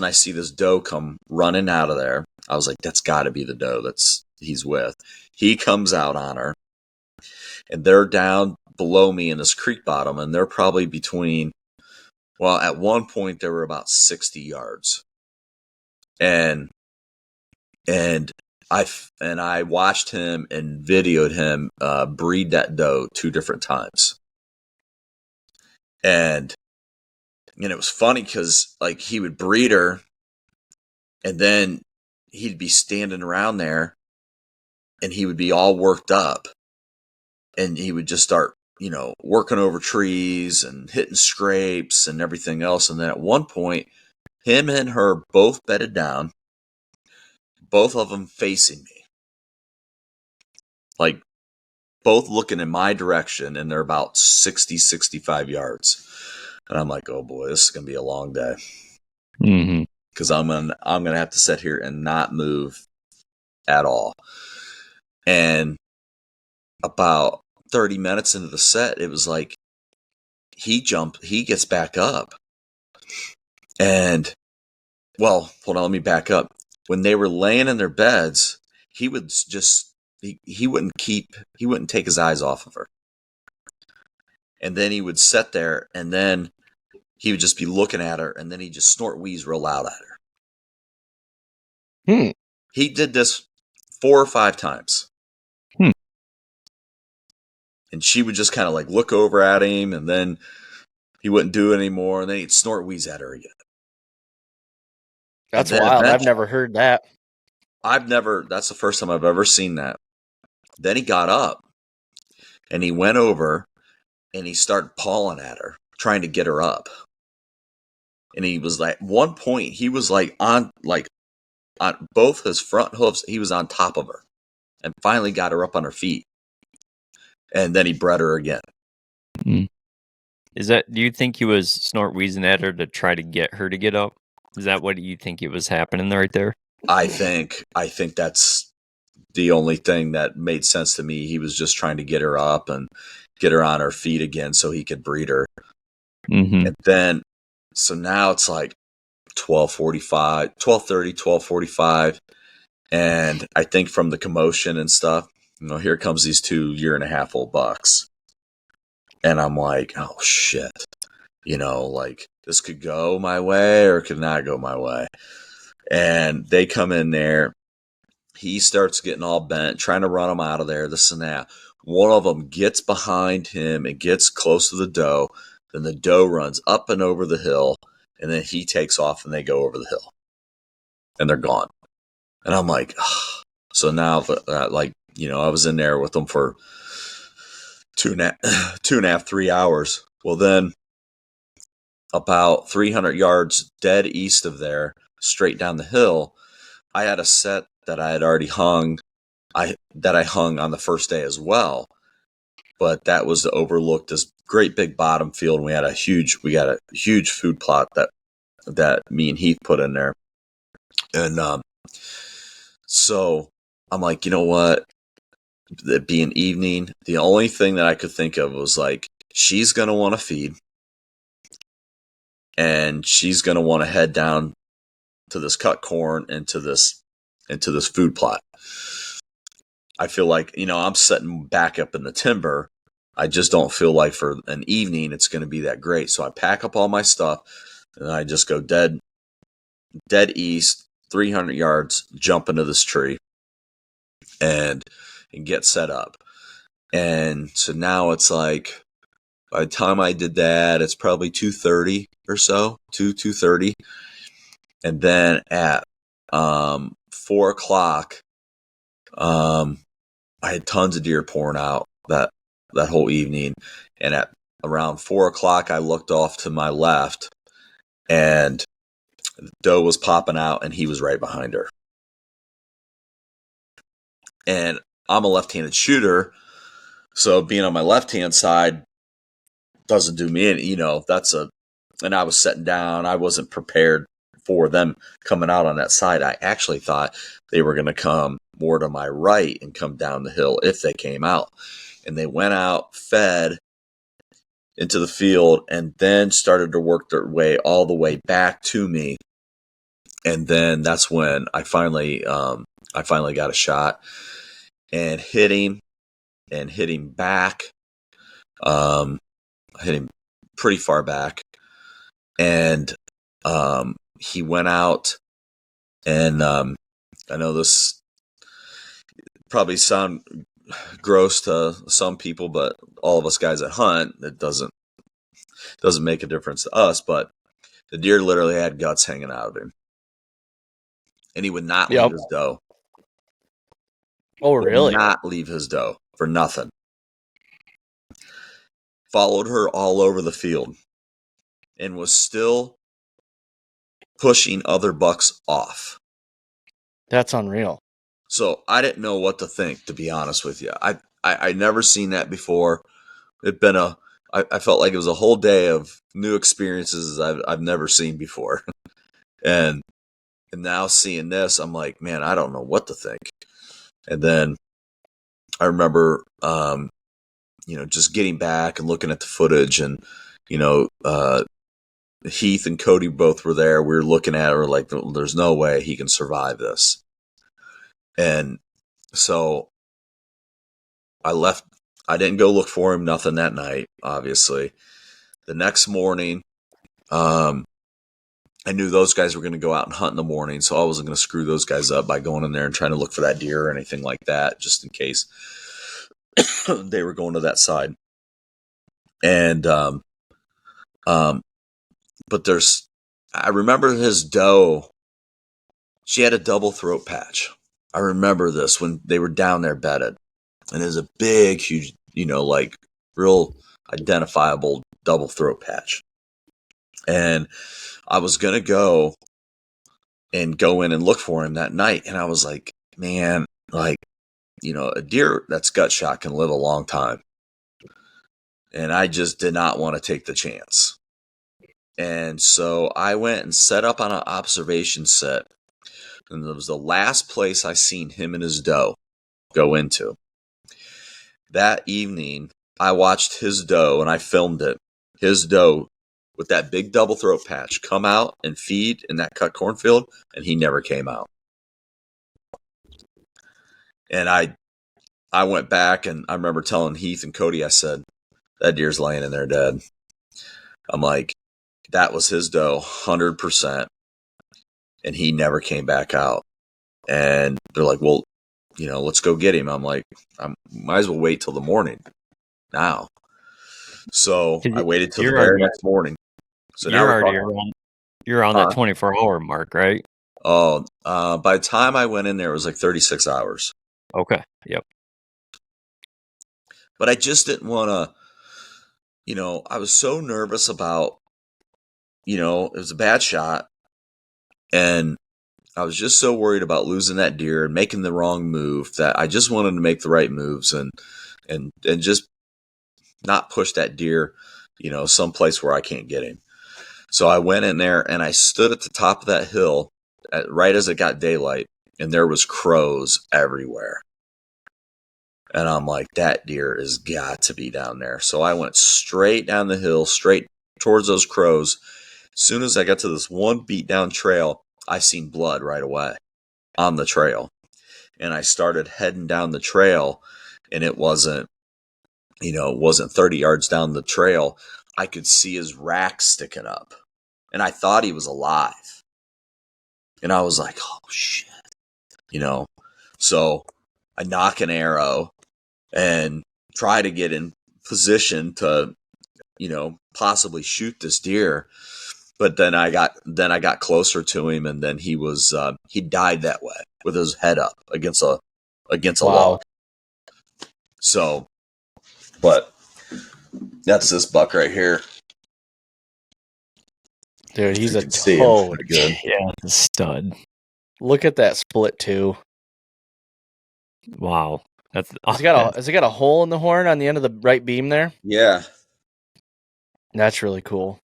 I see this doe come running out of there. I was like, that's got to be the doe he's with. He comes out on her, and they're down below me in this creek bottom, and they're probably at one point they were about 60 yards. And I watched him and videoed him breed that doe 2 different times. And it was funny because like he would breed her, and then he'd be standing around there, and he would be all worked up, and he would just start, working over trees and hitting scrapes and everything else. And then at one point, him and her both bedded down, both of them facing me, like both looking in my direction, and they're about 60, 65 yards. And I'm like, oh boy, this is going to be a long day. Because I'm gonna have to sit here and not move at all. And about 30 minutes into the set, it was like he gets back up. And well, hold on, let me back up. When they were laying in their beds, he would just he wouldn't take his eyes off of her. And then he would sit there, and then he would just be looking at her, and then he'd just snort wheeze real loud at her. He did this 4 or 5 times. And she would just kind of like look over at him, and then he wouldn't do it anymore, and then he'd snort wheeze at her again. That's wild. I've never heard that. That's the first time I've ever seen that. Then he got up, and he went over, and he started pawing at her, trying to get her up. And he was like, at one point, he was on both his front hoofs, he was on top of her, and finally got her up on her feet. And then he bred her again. Do you think he was snort wheezing at her to try to get her to get up? Is that what you think it was happening right there? I think that's the only thing that made sense to me. He was just trying to get her up and get her on her feet again so he could breed her. And then, so now it's like 12:45, 12:30, 12:45. And I think from the commotion and stuff, here comes these 2 year-and-a-half-old bucks. And I'm like, oh shit. Like this could go my way or could not go my way. And they come in there. He starts getting all bent, trying to run them out of there, this and that. One of them gets behind him and gets close to the doe. Then the doe runs up and over the hill, and then he takes off, and they go over the hill. And they're gone. And I'm like, ugh. So now, I was in there with them for 2.5, 3 hours. Well, then about 300 yards dead east of there, straight down the hill, I had a set that I had already hung. I hung on the first day as well, but that was to overlook this great big bottom field. And we got a huge food plot that me and Heath put in there. And so I'm like, you know what? It being evening, the only thing that I could think of was like, she's going to want to feed, and she's going to want to head down to this cut corn into this food plot. I feel like, I'm sitting back up in the timber. I just don't feel like for an evening it's going to be that great. So I pack up all my stuff, and I just go dead east, 300 yards, jump into this tree, and get set up. And so now it's like, by the time I did that, it's probably 2:30 or so, 2:30. And then at 4 o'clock, I had tons of deer pouring out that whole evening. And at around 4 o'clock, I looked off to my left, and the doe was popping out, and he was right behind her. And I'm a left-handed shooter, so being on my left-hand side doesn't do me any, and I was sitting down. I wasn't prepared before them coming out on that side, I actually thought they were going to come more to my right and come down the hill if they came out. And they went out, fed into the field, and then started to work their way all the way back to me. And then that's when I finally got a shot and hit him back, hit him pretty far back. And he went out, and I know this probably sound gross to some people, but all of us guys that hunt, it doesn't make a difference to us. But the deer literally had guts hanging out of him, and he would not leave his doe. Oh, really? Would not leave his doe for nothing. Followed her all over the field, and was still pushing other bucks off. That's unreal. So I didn't know what to think, to be honest with you. I never seen that before. It'd been I felt like it was a whole day of new experiences I've never seen before. and now seeing this, I'm like, man, I don't know what to think. And then I remember, just getting back and looking at the footage, and, Heath and Cody both were there. We were looking at it, we're like, there's no way he can survive this. And so I left. I didn't go look for him, nothing that night, obviously. The next morning, I knew those guys were going to go out and hunt in the morning, so I wasn't going to screw those guys up by going in there and trying to look for that deer or anything like that, just in case they were going to that side. And but I remember his doe. She had a double throat patch. I remember this when they were down there bedded, and it was a big, huge, like real identifiable double throat patch. And I was going to go in and look for him that night. And I was like, man, like, a deer that's gut shot can live a long time. And I just did not want to take the chance. And so I went and set up on an observation set. And it was the last place I seen him and his doe go into. That evening, I watched his doe, and I filmed it. His doe with that big double throat patch come out and feed in that cut cornfield, and he never came out. And I went back, and I remember telling Heath and Cody, I said, that deer's laying in there dead. I'm like, that was his doe, 100%. And he never came back out. And they're like, well, let's go get him. I'm like, I might as well wait till the morning now. So I waited till the very next morning. So now you're on that 24-hour mark, right? Oh, by the time I went in there, it was like 36 hours. Okay. Yep. But I just didn't want to, I was so nervous about, it was a bad shot. And I was just so worried about losing that deer and making the wrong move that I just wanted to make the right moves and just not push that deer, someplace where I can't get him. So I went in there and I stood at the top of that hill right as it got daylight, and there was crows everywhere. And I'm like, that deer has got to be down there. So I went straight down the hill, straight towards those crows. As soon as I got to this one beat down trail, I seen blood right away on the trail. And I started heading down the trail, and it wasn't 30 yards down the trail. I could see his rack sticking up, and I thought he was alive. And I was like, oh shit, so I knock an arrow and try to get in position to, possibly shoot this deer. But then I got closer to him, and then he died that way with his head up against a log. So, but that's this buck right here. Dude, he's a toad. Good. Yeah, a stud. Look at that split too. Wow. Has it got a hole in the horn on the end of the right beam there? Yeah. That's really cool.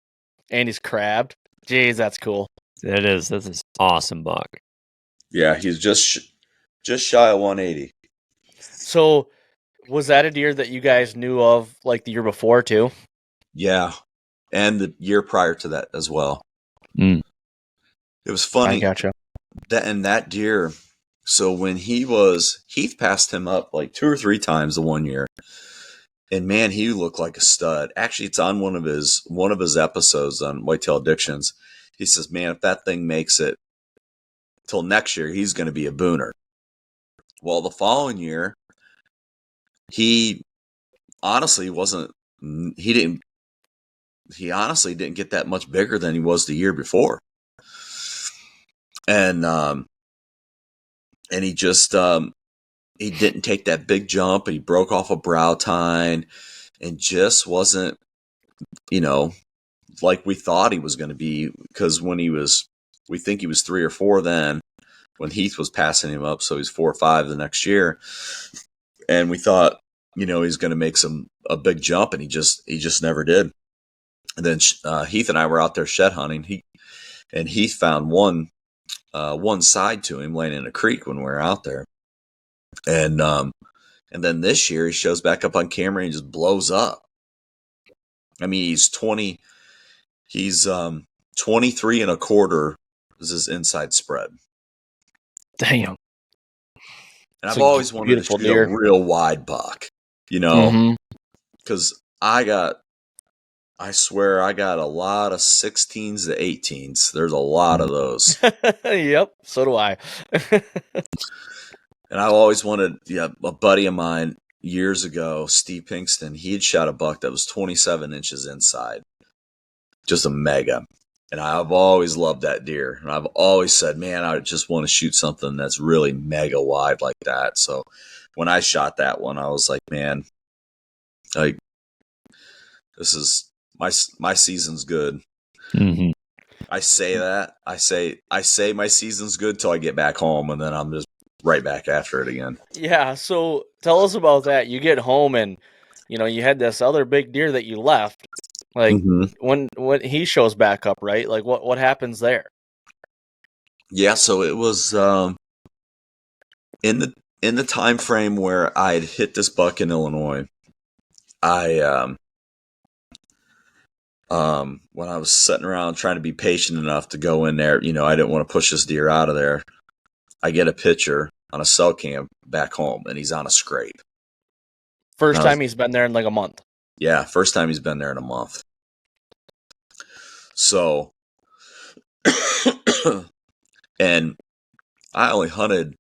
And he's crabbed. Jeez, that's cool. It is. This is awesome buck. Yeah, he's just shy of 180. So, was that a deer that you guys knew of like the year before too? Yeah, and the year prior to that as well. Mm. It was I funny gotcha. that deer. So when Heath passed him up like 2 or 3 times the one year, and man, he looked like a stud. Actually, it's on one of his episodes on Whitetail Addictions. He says, "Man, if that thing makes it till next year, he's going to be a booner." Well, the following year, he honestly wasn't. He didn't. He honestly didn't get that much bigger than he was the year before, and he just he didn't take that big jump. He broke off a brow tine, and just wasn't, like we thought he was going to be. Because we think he was 3 or 4 then, when Heath was passing him up, so he's 4 or 5 the next year, and we thought, he's going to make a big jump, and he just never did. And then Heath and I were out there shed hunting. Heath found one side to him laying in a creek when we were out there, and then this year he shows back up on camera and he just blows up. I mean, he's 23 and a quarter is his inside spread. Damn. And I've always wanted to shoot a real wide buck, because I swear I got a lot of 16s to 18s. There's a lot of those. Yep, so do I. And I've always wanted, a buddy of mine years ago, Steve Pinkston, he had shot a buck that was 27 inches inside. Just a mega. And I've always loved that deer. And I've always said, man, I just want to shoot something that's really mega wide like that. So when I shot that one, I was like, man, like, this is my season's good. Mm-hmm. I say that. I say my season's good till I get back home, and then I'm just right back after it again. Yeah, so tell us about that. You get home and you had this other big deer that you left. Like when he shows back up, right? Like what happens there? Yeah, so it was in the time frame where I'd hit this buck in Illinois. I when I was sitting around trying to be patient enough to go in there, I didn't want to push this deer out of there. I get a picture on a cell cam back home, and he's on a scrape. First time he's been there in like a month. Yeah, first time he's been there in a month. So, and I only hunted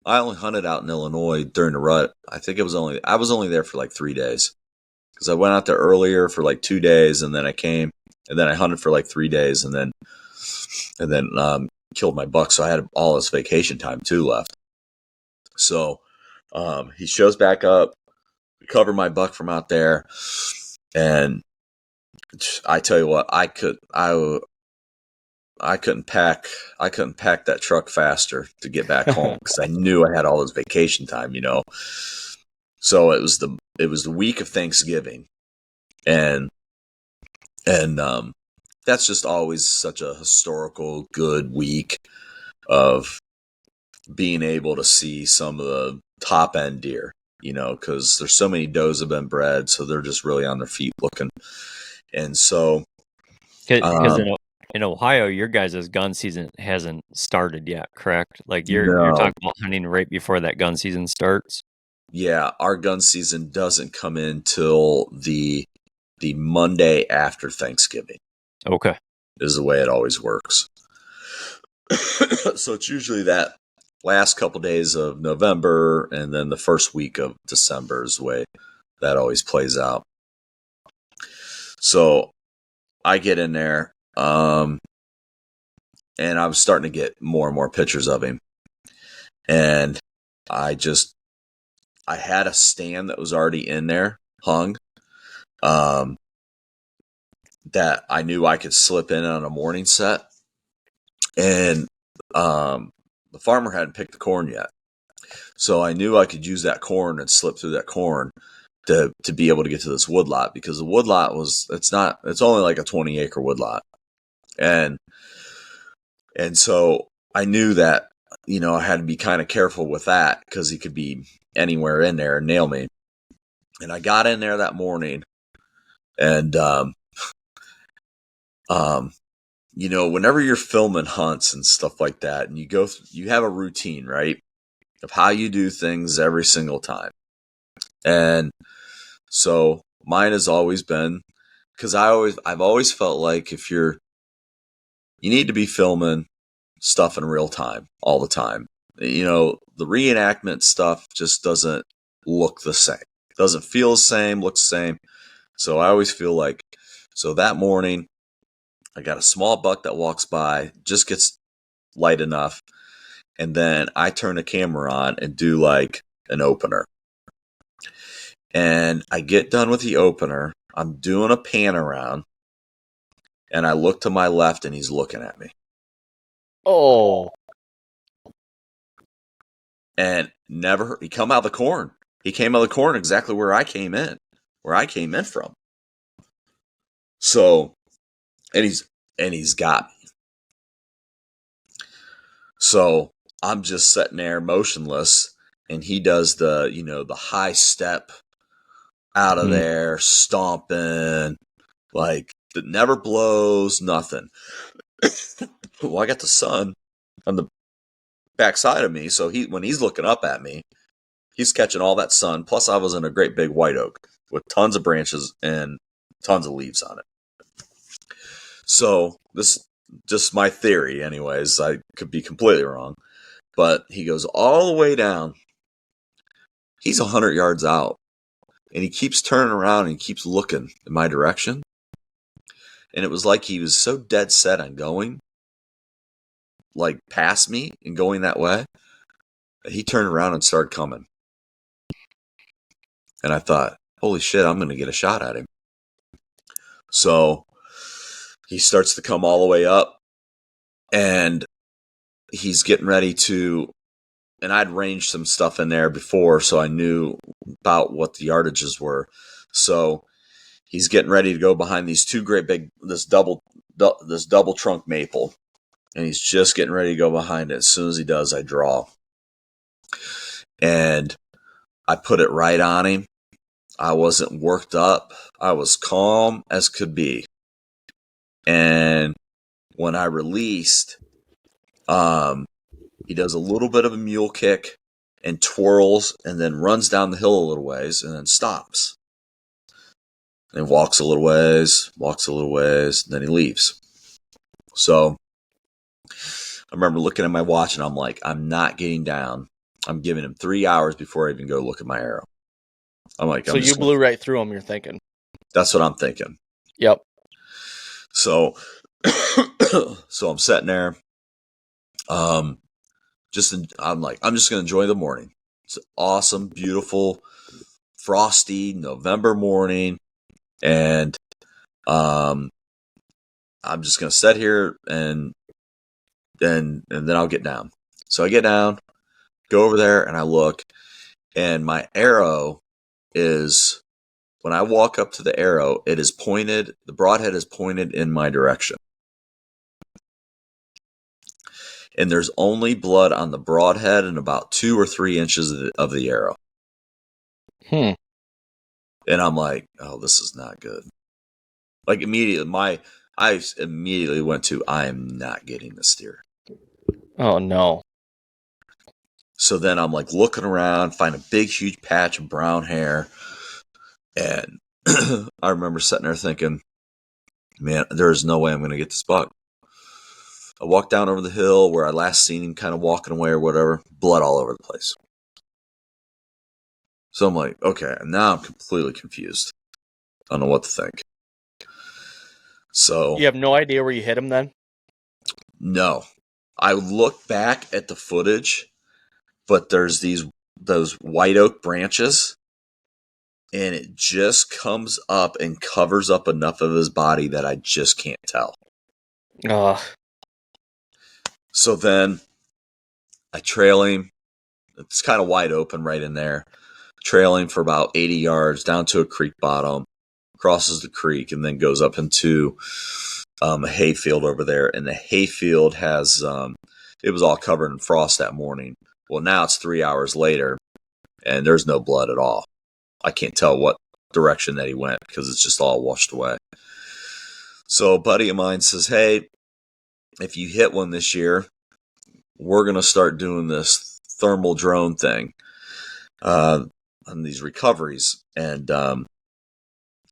out in Illinois during the rut. I think I was only there for like 3 days, because I went out there earlier for like 2 days, and then I came, and then I hunted for like 3 days, and then killed my buck. So I had all this vacation time too left. So he shows back up, cover my buck from out there, and I tell you what, I couldn't pack that truck faster to get back home, because I knew I had all this vacation time, So it was the week of Thanksgiving, and that's just always such a historical good week of being able to see some of the top end deer, because there's so many does have been bred, so they're just really on their feet looking. And so, because in Ohio, your guys' gun season hasn't started yet, correct? Like you're talking about hunting right before that gun season starts. Yeah, our gun season doesn't come in till the Monday after Thanksgiving. Okay, is the way it always works. So it's usually that last couple days of November, and then the first week of December is the way that always plays out. So I get in there, and I was starting to get more and more pictures of him. And I had a stand that was already in there, hung, that I knew I could slip in on a morning set. And the farmer hadn't picked the corn yet. So I knew I could use that corn and slip through that corn to be able to get to this woodlot, because the woodlot it's only like a 20-acre woodlot. And And so I knew that, I had to be kind of careful with that because he could be anywhere in there and nail me. And I got in there that morning and, whenever you're filming hunts and stuff like that, and you have a routine, right, of how you do things every single time. And so mine has always been, because I've always felt like you need to be filming stuff in real time all the time. The reenactment stuff just doesn't look the same. Doesn't feel the same, looks the same. So I always feel like, so that morning, I got a small buck that walks by, just gets light enough, and then I turn the camera on and do like an opener. And I get done with the opener, I'm doing a pan around, and I look to my left and he's looking at me. Oh. And he come out of the corn. He came out of the corn exactly where I came in from. So, and he's got me. So I'm just sitting there motionless, and he does the high step out of there, stomping, like it never blows, nothing. Well, I got the sun on the backside of me, so when he's looking up at me, he's catching all that sun. Plus, I was in a great big white oak with tons of branches and tons of leaves on it. So this just my theory, anyways. I could be completely wrong, but he goes all the way down. He's 100 yards out, and he keeps turning around and he keeps looking in my direction. And it was like he was so dead set on going, like past me and going that way, that he turned around and started coming. And I thought, holy shit, I'm going to get a shot at him. So he starts to come all the way up, and he's getting ready to, and I'd ranged some stuff in there before, so I knew about what the yardages were. So he's getting ready to go behind these two great big, this double trunk maple, and he's just getting ready to go behind it. As soon as he does, I draw. And I put it right on him. I wasn't worked up. I was calm as could be. And when I released, he does a little bit of a mule kick and twirls and then runs down the hill a little ways and then stops. And walks a little ways, and then he leaves. So I remember looking at my watch and I'm like, I'm not getting down. I'm giving him 3 hours before I even go look at my arrow. I'm like, so you blew right through him, you're thinking. That's what I'm thinking. Yep. So I'm sitting there. I'm just going to enjoy the morning. It's an awesome, beautiful, frosty November morning. And I'm just going to sit here and then I'll get down. So I get down, go over there, and I look, and my arrow is, when I walk up to the arrow, it is pointed, the broadhead is pointed in my direction. And there's only blood on the broadhead and about 2 or 3 inches of the arrow. And I'm like, oh, this is not good. Like immediately, I immediately went to, I am not getting this deer. Oh, no. So then I'm like looking around, find a big, huge patch of brown hair. And I remember sitting there thinking, man, there is no way I'm going to get this buck. I walked down over the hill where I last seen him kind of walking away or whatever, blood all over the place. So I'm like, okay, now I'm completely confused. I don't know what to think. So you have no idea where you hit him then? No. I look back at the footage, but there's those white oak branches, and it just comes up and covers up enough of his body that I just can't tell. So then I trail him. It's kind of wide open right in there. Trail him for about 80 yards down to a creek bottom, crosses the creek, and then goes up into a hayfield over there, and the hayfield has it was all covered in frost that morning. Well, now it's 3 hours later, and there's no blood at all. I can't tell what direction that he went because it's just all washed away. So a buddy of mine says, hey, if you hit one this year, we're going to start doing this thermal drone thing on these recoveries. And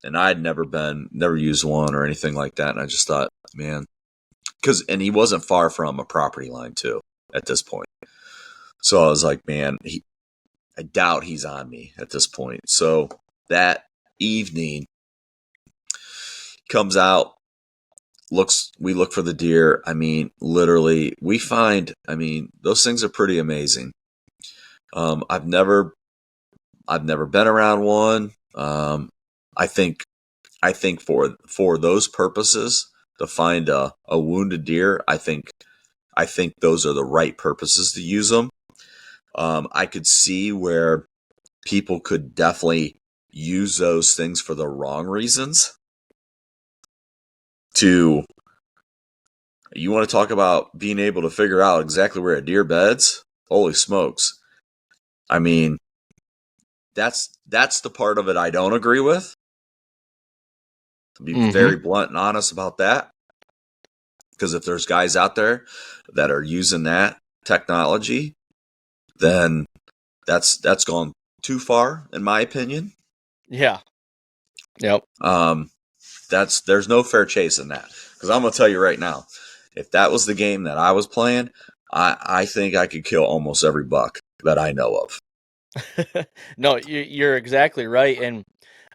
I'd never used one or anything like that. And I just thought, man, and he wasn't far from a property line too at this point. So I was like, man, I doubt he's on me at this point. So that evening comes out, we look for the deer. I mean, literally we find, those things are pretty amazing. I've never been around one. I think for those purposes, to find a wounded deer, I think those are the right purposes to use them. I could see where people could definitely use those things for the wrong reasons. You want to talk about being able to figure out exactly where a deer beds? Holy smokes. I mean, that's the part of it I don't agree with. To be very blunt and honest about that. Because if there's guys out there that are using that technology, then that's gone too far, in my opinion. Yeah. Yep. There's no fair chase in that. Because I'm gonna tell you right now, if that was the game that I was playing, I think I could kill almost every buck that I know of. No, you're exactly right, and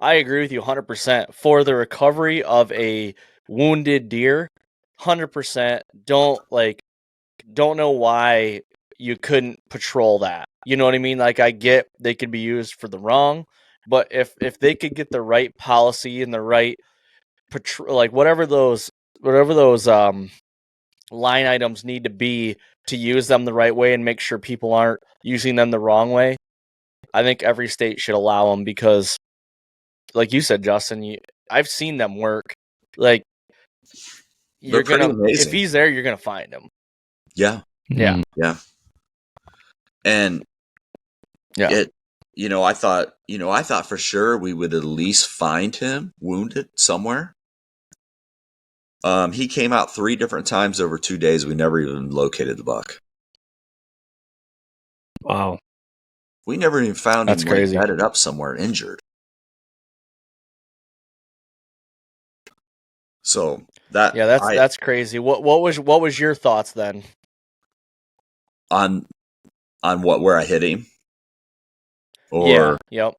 I agree with you 100%. For the recovery of a wounded deer, 100%. Don't know why you couldn't patrol that. You know what I mean? Like, I get they could be used for the wrong, but if they could get the right policy and the right patrol, like whatever those line items need to be to use them the right way and make sure people aren't using them the wrong way, I think every state should allow them because, like you said, Justin, I've seen them work. Like, They're pretty amazing. If he's there, you're gonna find him. Yeah. Yeah. Yeah. And yeah, I thought for sure we would at least find him wounded somewhere. He came out 3 different times over 2 days. We never even located the buck. Wow. We never even found That's him crazy. bedded up somewhere injured. So that's crazy. What was your thoughts then? On where I hit him? Or yep.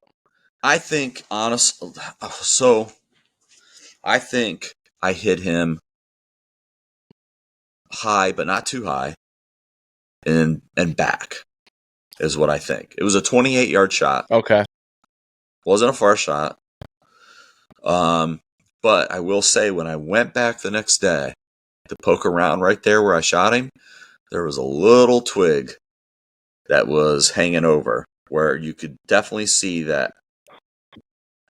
I think I think I hit him high, but not too high, and back is what I think. It was a 28-yard shot. Okay. Wasn't a far shot. But I will say when I went back the next day to poke around right there where I shot him, there was a little twig that was hanging over where you could definitely see that.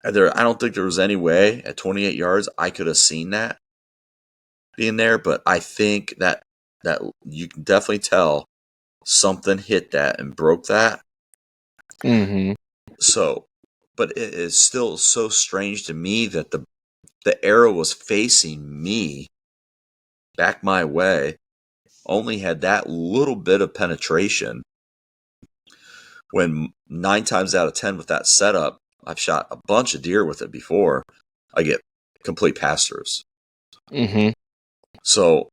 I don't think there was any way at 28 yards I could have seen that being there, but I think that you can definitely tell something hit that and broke that. Mm-hmm. So, but it is still so strange to me that the arrow was facing me back my way, only had that little bit of penetration, when 9 times out of 10 with that setup, I've shot a bunch of deer with it before, I get complete pass-throughs. Mm-hmm. So,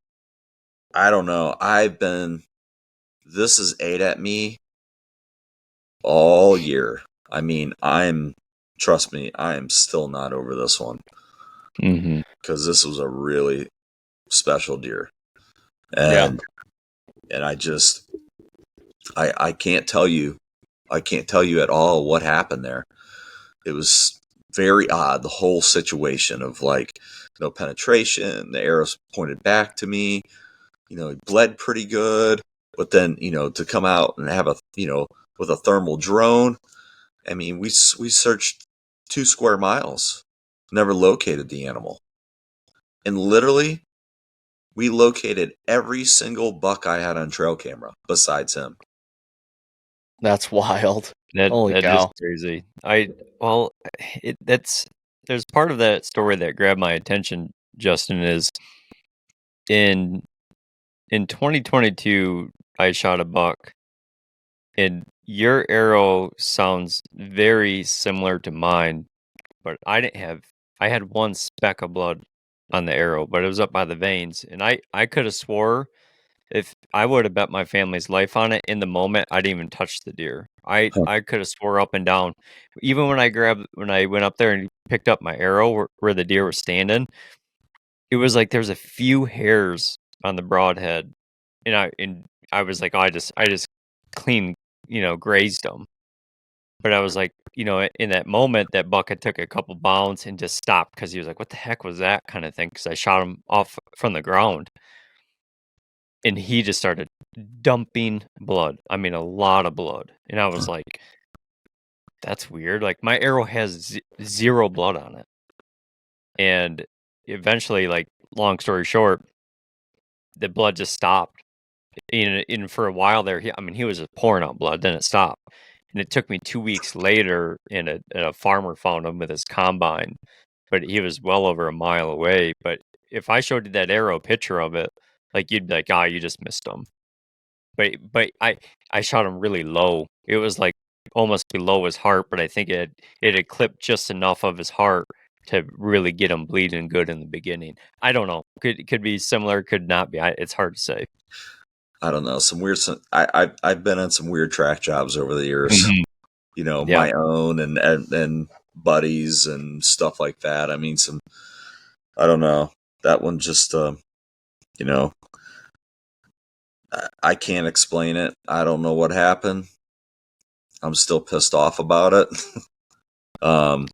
I don't know. This has ate at me all year. Trust me, I am still not over this one. Mm-hmm. Because this was a really special deer. And I just, I can't tell you at all what happened there. It was very odd, the whole situation of no penetration, the arrows pointed back to me, he bled pretty good, but then, to come out and have with a thermal drone, we searched 2 square miles, never located the animal. And literally We located every single buck I had on trail camera besides him. That's wild. Holy That is cow. crazy. There's part of that story that grabbed my attention, Justin, is in 2022 I shot a buck, and your arrow sounds very similar to mine, but I had one speck of blood on the arrow, but it was up by the veins, and I could have swore if I would have bet my family's life on it in the moment, I didn't even touch the deer. Huh. I could have swore up and down. Even when I went up there and picked up my arrow where the deer was standing, it was like there's a few hairs on the broadhead, and I was like, oh, I just clean, grazed them. But I was like, in that moment, that buck had took a couple bounds and just stopped because he was like, what the heck was that kind of thing? Because I shot him off from the ground. And he just started dumping blood. I mean, a lot of blood. And I was like, that's weird. Like, my arrow has zero blood on it. And eventually, like, long story short, the blood just stopped. And for a while there, he was just pouring out blood. Then it stopped. And it took me 2 weeks later, and a farmer found him with his combine. But he was well over a mile away. But if I showed you that arrow picture of it, like, you'd be like, you just missed him. But I shot him really low. It was like almost below his heart, but I think it had clipped just enough of his heart to really get him bleeding good in the beginning. I don't know. Could be similar, could not be. It's hard to say. I don't know. I've been on some weird track jobs over the years. Mhm. Yeah. My own and buddies and stuff like that. I mean, I don't know. That one just, I can't explain it. I don't know what happened. I'm still pissed off about it. I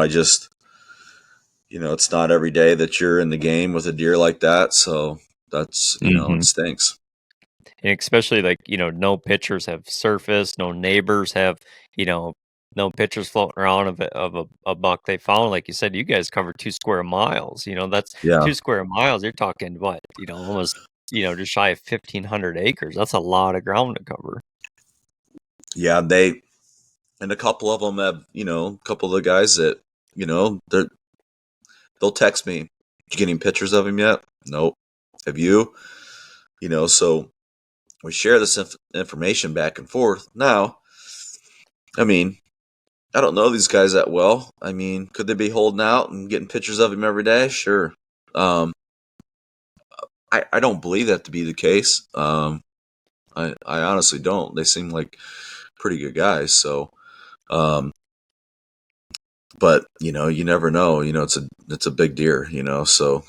just, it's not every day that you're in the game with a deer like that. So that's, Mhm. it stinks. And especially like, no pictures have surfaced, no neighbors have, no pictures floating around of a buck they found. Like you said, you guys covered 2 square miles. That's Yeah. 2 square miles. You're talking what, almost, just shy of 1,500 acres. That's a lot of ground to cover. Yeah. And a couple of them have, a couple of the guys that, they'll text me, "Did you get any pictures of him yet?" Nope. Have you? So we share this information back and forth. Now, I mean, I don't know these guys that well. I mean, could they be holding out and getting pictures of him every day? Sure. I don't believe that to be the case. I honestly don't. They seem like pretty good guys. So, but you never know. It's a big deer. So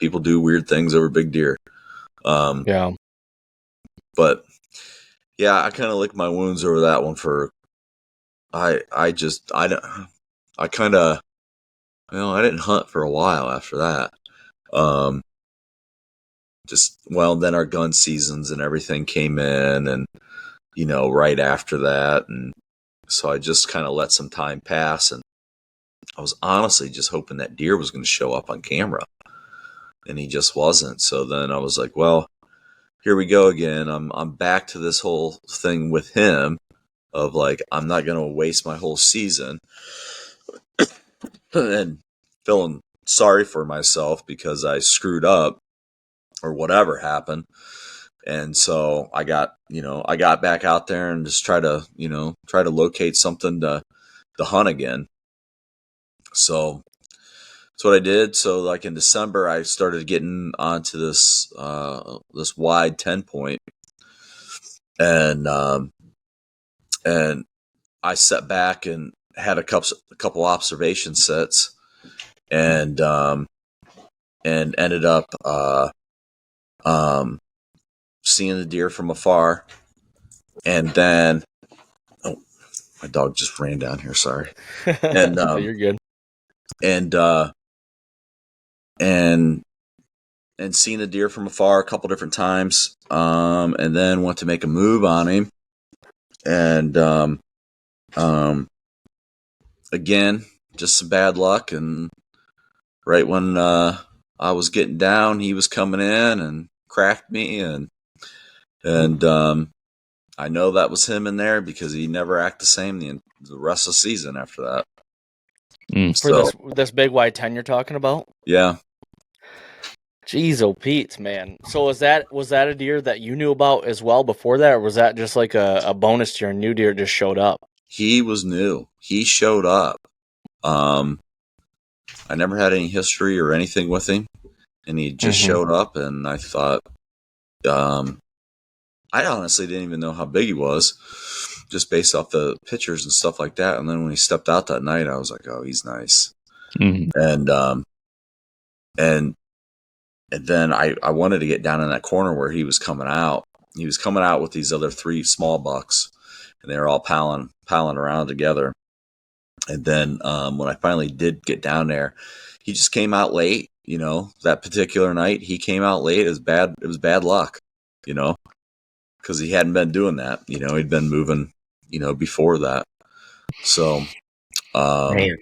people do weird things over big deer. Yeah. But yeah, I kind of licked my wounds over that one. I kind of, I didn't hunt for a while after that. Then our gun seasons and everything came in, and right after that, and so I just kind of let some time pass, and I was honestly just hoping that deer was going to show up on camera, and he just wasn't. So then I was like, well, here we go again. I'm back to this whole thing with him of like, I'm not going to waste my whole season and feeling sorry for myself because I screwed up or whatever happened. And so I got back out there and just try to locate something to hunt again. So that's what I did. So like in December, I started getting onto this wide 10 point, and I sat back and had a couple observation sets, and ended up seeing the deer from afar, and then my dog just ran down here. Sorry, and You're good. And seen a deer from afar a couple different times, and then went to make a move on him, and again, just some bad luck, and right when I I was getting down, he was coming in and cracked me, and I know that was him in there because he never acted the same the rest of the season after that. For this big white 10 you're talking about? Yeah. Jeez, oh Pete, man. So was that a deer that you knew about as well before that, or was that just like a bonus to your new deer just showed up? He was new. He showed up. I never had any history or anything with him, and he just showed up, and I thought, I honestly didn't even know how big he was, just based off the pictures and stuff like that. And then when he stepped out that night, I was like, oh, he's nice. And then I wanted to get down in that corner where he was coming out. He was coming out with these other 3 small bucks, and they were all palling around together. And then when I finally did get down there, he just came out late. You know, that particular night, he came out late. It was bad luck, you know, because he hadn't been doing that. You know, he'd been moving, you know, before that. So, yeah,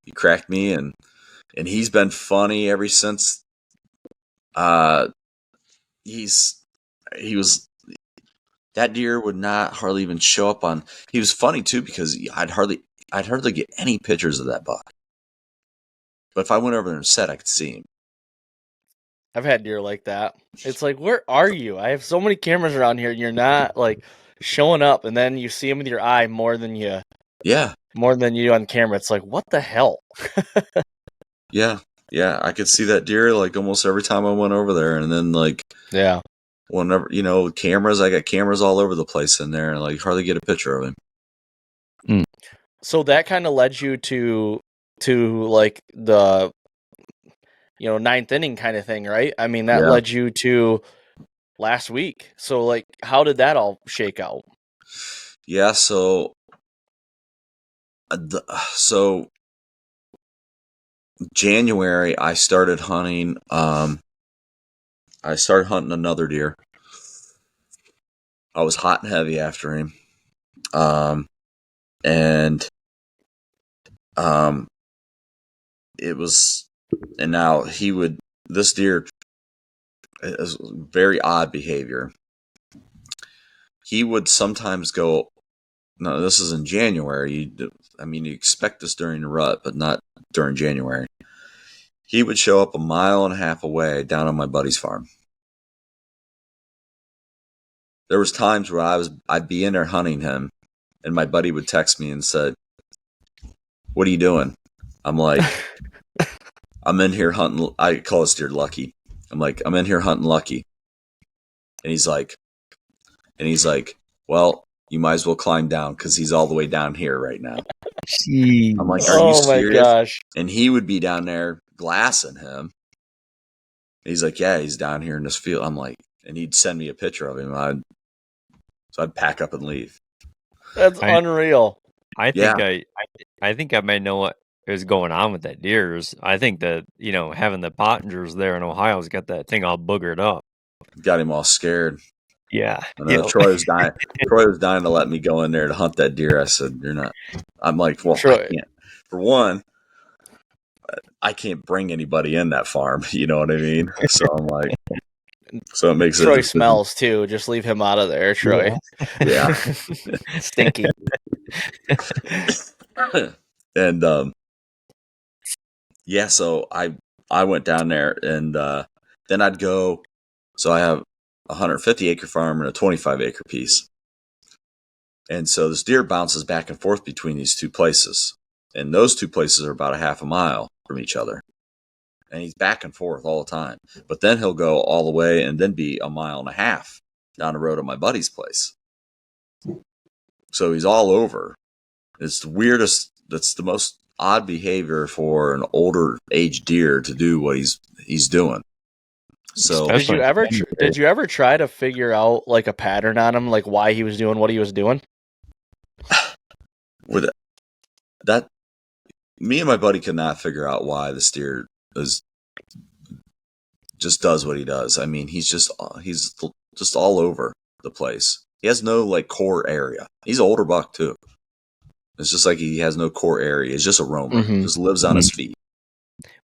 he cracked me, and he's been funny ever since. He was. That deer would not hardly even show up on. He was funny too because I'd hardly get any pictures of that buck. But if I went over there and said, I could see him. I've had deer like that. It's like, where are you? I have so many cameras around here, and you're not like showing up. And then you see him with your eye more than you do on camera. It's like, what the hell? Yeah, I could see that deer like almost every time I went over there, and then like whenever, you know, cameras, I got cameras all over the place in there, and like hardly get a picture of him. So that kind of led you to like the, you know, 9th inning kind of thing, right? I mean, that led you to last week. So like, how did that all shake out? Yeah, so January I started hunting. I started hunting another deer. I was hot and heavy after him. It was, and now this deer is very odd behavior. He would sometimes go, no, this is in January. You expect this during the rut, but not during January. He would show up 1.5 miles away down on my buddy's farm. There was times where I'd be in there hunting him, and my buddy would text me and said, "What are you doing?" I'm like, "I'm in here hunting." I call this deer Lucky. I'm like, "I'm in here hunting Lucky," and he's like, "Well, you might as well climb down because he's all the way down here right now." Jeez. I'm like, "Are you serious?" My gosh! And he would be down there glassing him. He's like, "Yeah, he's down here in this field." I'm like, and he'd send me a picture of him. So I'd pack up and leave. That's unreal. I think I might know what is going on with that deer. I think that, you know, having the Pottingers there in Ohio's got that thing all boogered up. Got him all scared. Yeah. Troy was dying. Troy was dying to let me go in there to hunt that deer. I said, "You're not." I'm like, "Well, Troy, I can't. For one, I can't bring anybody in that farm." You know what I mean? So I'm like, so it makes Troy smells too. Just leave him out of there, Troy. Yeah. Stinky. And so I went down there, and then I'd go. So I have a 150-acre farm and a 25-acre piece, and so this deer bounces back and forth between these two places, and those two places are about 0.5 mile from each other. And he's back and forth all the time. But then he'll go all the way and then be 1.5 miles down the road at my buddy's place. So he's all over. It's the weirdest, that's the most odd behavior for an older age deer to do what he's doing. So did you ever try to figure out like a pattern on him, like why he was doing what he was doing? With that, me and my buddy could not figure out why this deer just does what he does. I mean, he's just all over the place. He has no like core area. He's an older buck too. It's just like he has no core area. He's just a roamer. Just lives on his feet.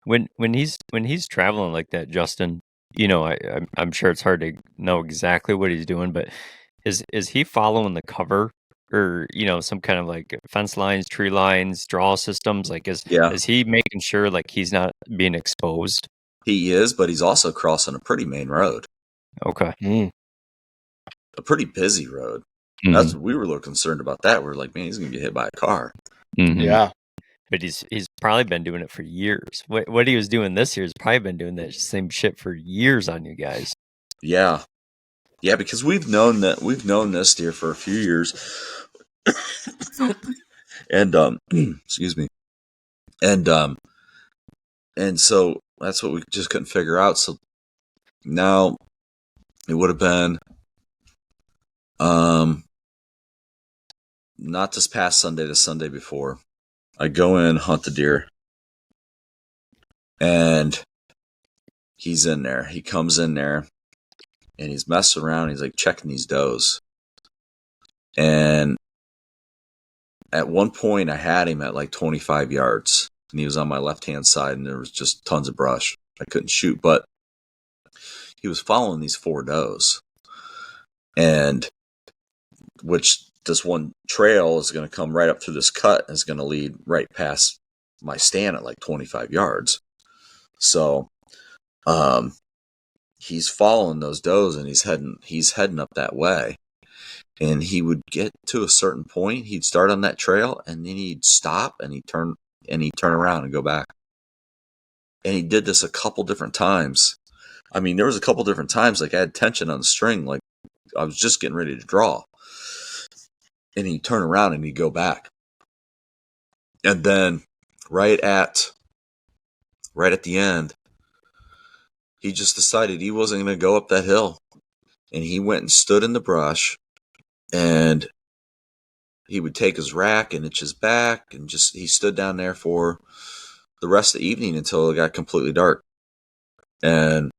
When he's traveling like that, Justin, I'm sure it's hard to know exactly what he's doing, but is he following the cover or some kind of like fence lines, tree lines, draw systems? Like Yeah, is he making sure like he's not being exposed? he is, but he's also crossing a pretty main road, Okay. a pretty busy road. Mhm. We were a little concerned about that. We're like, man, he's gonna get hit by a car. Mhm. Yeah. But he's probably been doing it for years. What he was doing this year has probably been doing that same shit for years on you guys. Yeah, yeah, because we've known this deer for a few years, and excuse me, and so that's what we just couldn't figure out. So now it would have been not this past Sunday, the Sunday before. I go in, hunt the deer, and he's in there. He comes in there, and he's messing around. He's like checking these does, and at one point I had him at like 25 yards, and he was on my left hand side, and there was just tons of brush. I couldn't shoot, but he was following these 4 does, and which this one trail is going to come right up through this cut and is going to lead right past my stand at like 25 yards. So he's following those does, and he's heading up that way. And he would get to a certain point, he'd start on that trail, and then he'd stop and he'd turn around and go back. And he did this a couple different times. I mean, there was a couple different times like I had tension on the string, like I was just getting ready to draw. And he'd turn around and he'd go back. And then right at the end, he just decided he wasn't going to go up that hill. And he went and stood in the brush, and he would take his rack and itch his back, and just he stood down there for the rest of the evening until it got completely dark. And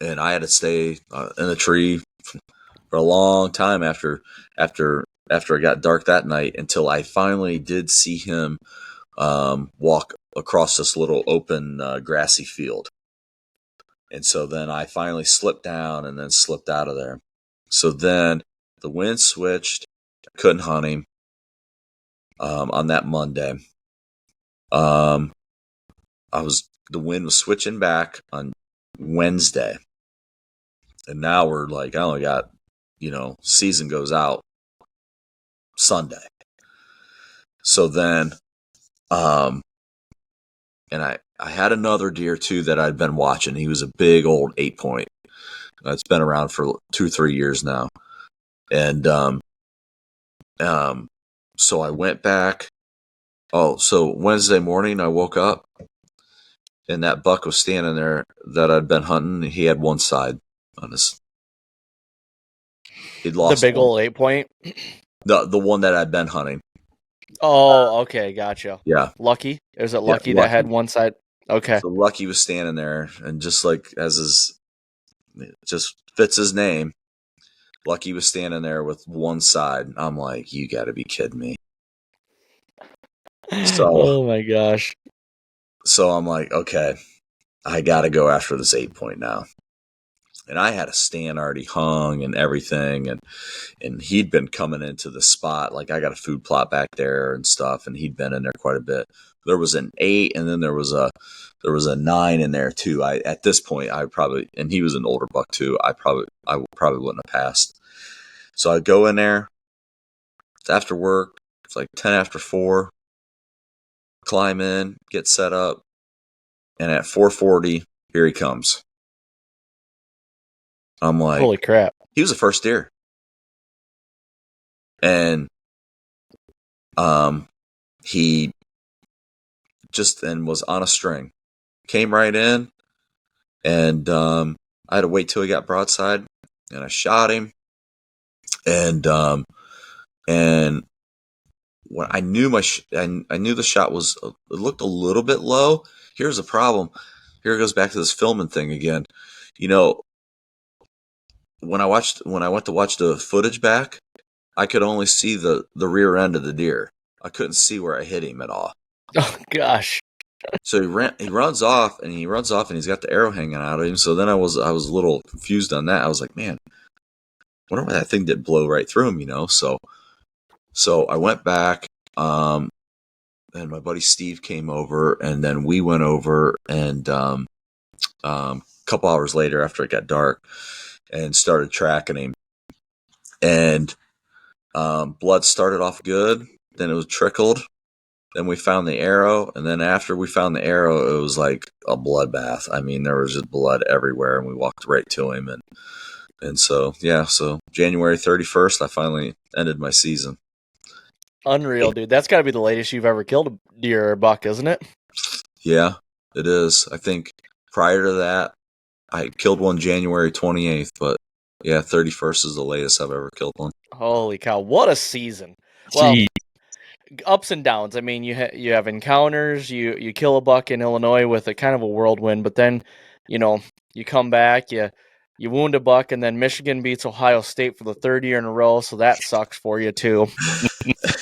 I had to stay in the tree for a long time after it got dark that night, until I finally did see him walk across this little open grassy field. And so then I finally slipped down and then slipped out of there. So then the wind switched. I couldn't hunt him on that Monday. The wind was switching back on Wednesday. And now we're like, I only got, season goes out Sunday. So then, and I had another deer too that I'd been watching. He was a big old 8-point. It's been around for 2-3 years now. And, so I went back. So Wednesday morning I woke up, and that buck was standing there that I'd been hunting. He had one side on his. He'd lost the big one. old 8-point. The one that I'd been hunting. Oh, okay, gotcha. Yeah. Lucky? Is it Lucky that Lucky. had one side? Okay. So Lucky was standing there, and just like it just fits his name, Lucky was standing there with one side. I'm like, you got to be kidding me. So, oh my gosh. So I'm like, okay, I got to go after this 8-point now. And I had a stand already hung and everything, and he'd been coming into the spot. Like I got a food plot back there and stuff, and he'd been in there quite a bit. There was an 8, and then there was a 9 in there too. At this point, and he was an older buck too. I probably wouldn't have passed. So I go in there. It's after work. It's like 10 after 4. Climb in, get set up, and at 4:40, here he comes. I'm like, holy crap! He was the first deer, and he just was on a string, came right in, and I had to wait till he got broadside, and I shot him, and when I knew I knew the shot was, it looked a little bit low. Here's the problem. Here it goes back to this filming thing again. When I went to watch the footage back, I could only see the rear end of the deer. I couldn't see where I hit him at all. Oh gosh. So he runs off and he's got the arrow hanging out of him. So then I was a little confused on that. I was like, man, wonder why that thing didn't blow right through him, So I went back, and my buddy Steve came over, and then we went over, and a couple hours later after it got dark, and started tracking him, and blood started off good, then it was trickled. Then we found the arrow, and then after we found the arrow, it was like a bloodbath. I mean, there was just blood everywhere, and we walked right to him, and so so January 31st, I finally ended my season. Unreal, dude. That's got to be the latest you've ever killed a deer or buck, isn't it? Yeah, it is. I think prior to that, I killed one January 28th, but yeah, 31st is the latest I've ever killed one. Holy cow! What a season. Well, ups and downs. I mean, you have encounters. You kill a buck in Illinois with a kind of a whirlwind, but then, you come back, you wound a buck, and then Michigan beats Ohio State for the third year in a row, so that sucks for you too.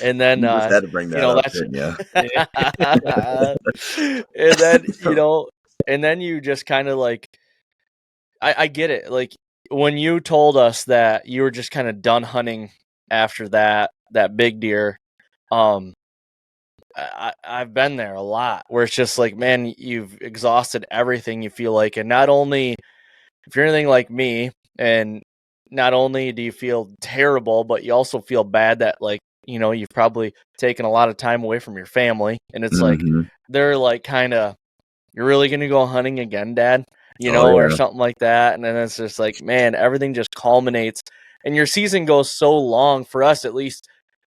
And then You just had to bring that up, that's didn't you? and then and then you just kind of like, I get it. Like when you told us that you were just kind of done hunting after that big deer, I've been there a lot where it's just like, man, you've exhausted everything you feel like. And not only, if you're anything like me, and not only do you feel terrible, but you also feel bad that, like, you've probably taken a lot of time away from your family. And it's like, they're like, kind of, you're really going to go hunting again, Dad? Or something like that. And then it's just like, man, everything just culminates. And your season goes so long, for us at least.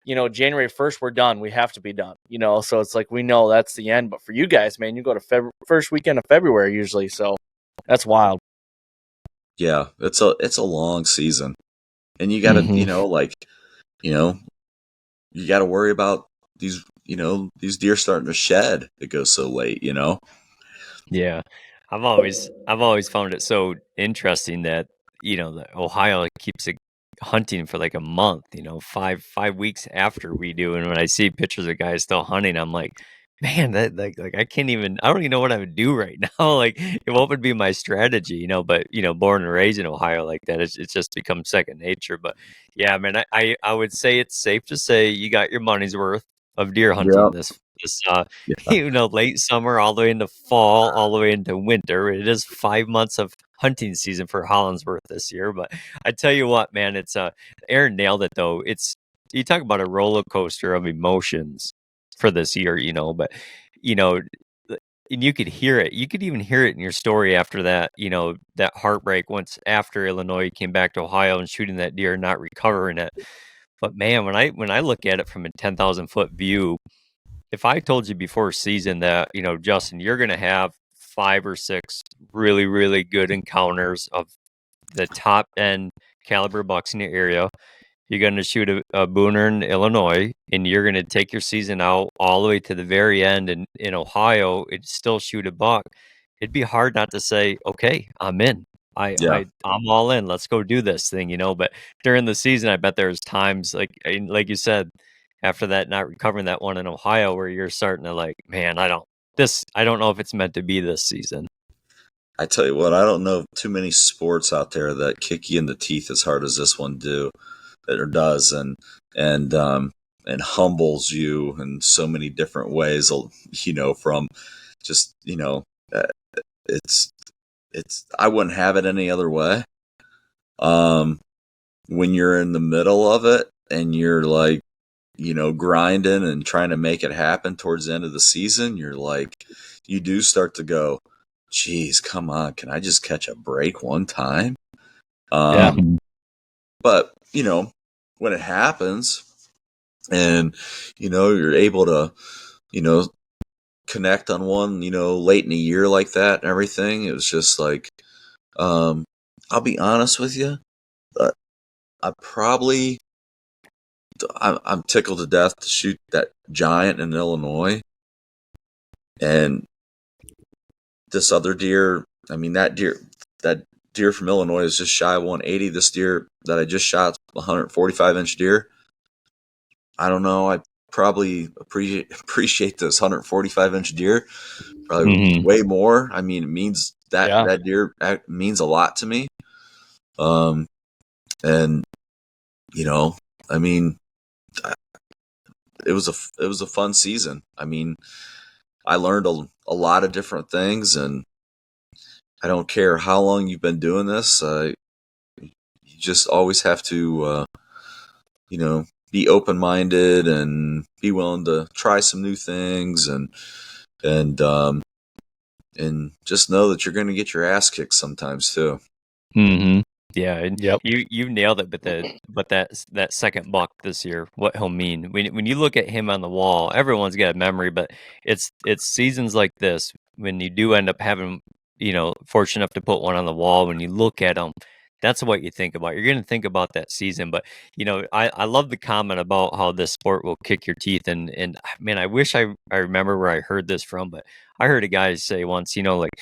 January 1st, we're done. We have to be done, so it's like, we know that's the end. But for you guys, man, you go to first weekend of February usually. So that's wild. Yeah, it's a long season. And you got to, you got to worry about these deer starting to shed. It goes so late, Yeah. I've always found it so interesting that, that Ohio keeps it hunting for like a month, 5 weeks after we do. And when I see pictures of guys still hunting, I'm like, man, that like I don't even know what I would do right now. Like, what would be my strategy, but born and raised in Ohio like that, it's just become second nature. But yeah, man, I would say it's safe to say you got your money's worth of deer hunting this late summer all the way into fall, all the way into winter. It is 5 months of hunting season for Hollandsworth this year. But I tell you what, man, it's Aaron nailed it though. You talk about a roller coaster of emotions for this year, but and you could hear it. You could even hear it in your story after that, that heartbreak once after Illinois came back to Ohio and shooting that deer and not recovering it. But man, when I look at it from a 10,000-foot view, if I told you before season that, Justin, you're going to have 5 or 6 really, really good encounters of the top end caliber bucks in your area, you're going to shoot a booner in Illinois, and you're going to take your season out all the way to the very end in Ohio, and still shoot a buck, it'd be hard not to say, okay, I'm in. I'm all in. Let's go do this thing, But during the season, I bet there's times like you said, after that, not recovering that one in Ohio, where you're starting to like, man, I don't know if it's meant to be this season. I tell you what, I don't know too many sports out there that kick you in the teeth as hard as this one does, and humbles you in so many different ways. From just it's I wouldn't have it any other way. When you're in the middle of it and you're like, grinding and trying to make it happen towards the end of the season, you're like, you do start to go, geez, come on, can I just catch a break one time? But, when it happens and, you're able to, connect on one, late in a year like that and everything, it was just like, I'll be honest with you, I'm tickled to death to shoot that giant in Illinois. And this other deer, I mean, that deer from Illinois is just shy of 180. This deer that I just shot, 145-inch deer. I don't know. I probably appreciate this 145-inch deer probably Mhm. way more. I mean, it means Yeah. that deer means a lot to me. And I mean, it was a fun season. I mean, I learned a lot of different things, and I don't care how long you've been doing this. You just always have to, be open-minded and be willing to try some new things, and just know that you're going to get your ass kicked sometimes too. Mhm. Yeah, and Yep. you nailed it. But that second buck this year, what he'll mean when you look at him on the wall, everyone's got a memory, but it's seasons like this when you do end up having fortunate enough to put one on the wall. When you look at him, that's what you think about. You're going to think about that season. But I love the comment about how this sport will kick your teeth, and man, I wish I remember where I heard this from, but I heard a guy say once, like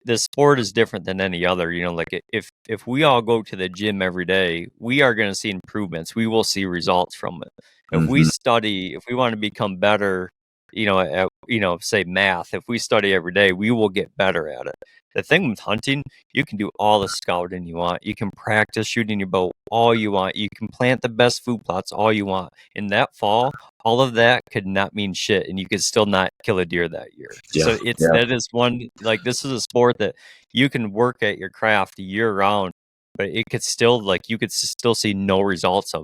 the sport is different than any other. Like if we all go to the gym every day, we are going to see improvements. We will see results from it. If we Mm-hmm. study, if we want to become better, at say math, if we study every day, we will get better at it. The thing with hunting, you can do all the scouting you want. You can practice shooting your bow all you want. You can plant the best food plots all you want. In that fall, all of that could not mean shit, and you could still not kill a deer that year. Yeah, So yeah. that is one, like, this is a sport that you can work at your craft year round, but it could still, like, you could still see no results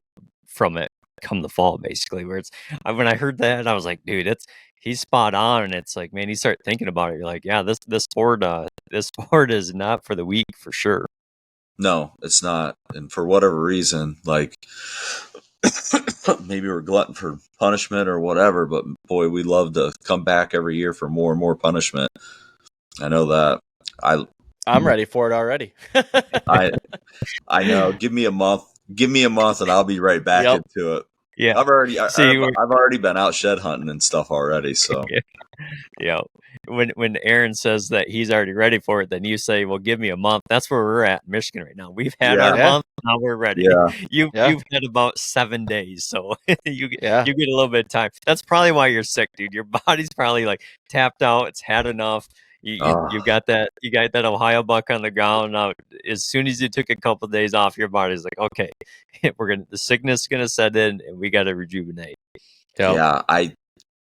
from it come the fall, basically. Where when I heard that, I was like, dude, he's spot on. And it's like, man, you start thinking about it, you're like, yeah, this sport is not for the weak, for sure. No, it's not. And for whatever reason, like maybe we're glutton for punishment or whatever, but boy, we love to come back every year for more and more punishment. I know that. I'm ready for it already. I I know. Give me a month. Give me a month, and I'll be right back Yep. into it. Yeah. I've already been out shed hunting and stuff already. So Yeah. When Aaron says that he's already ready for it, then you say, "Well, give me a month." That's where we're at in Michigan right now. We've had our Yeah. month, now we're ready. yeah, You've Yeah. had about 7 days, so you Yeah. get a little bit of time. That's probably why you're sick, dude. Your body's probably like tapped out. It's had enough. You got that Ohio buck on the ground now. As soon as you took a couple of days off, your body's like, okay, the sickness is gonna set in, and we got to rejuvenate. Yep. yeah.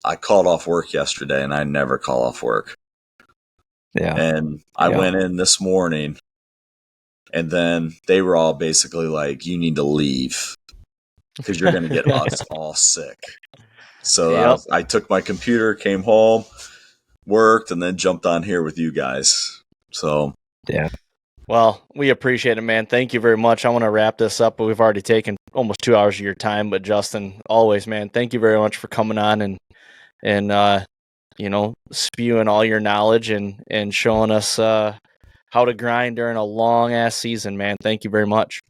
I called off work yesterday, and I never call off work. Yeah. And I went in this morning, and then they were all basically like, "You need to leave because you're going to get us all sick." So Yep. I took my computer, came home, worked, and then jumped on here with you guys. So Yeah. Well, we appreciate it, man. Thank you very much. I want to wrap this up, but we've already taken almost 2 hours of your time. But Justin, always, man, thank you very much for coming on and spewing all your knowledge and showing us how to grind during a long ass season, man. Thank you very much.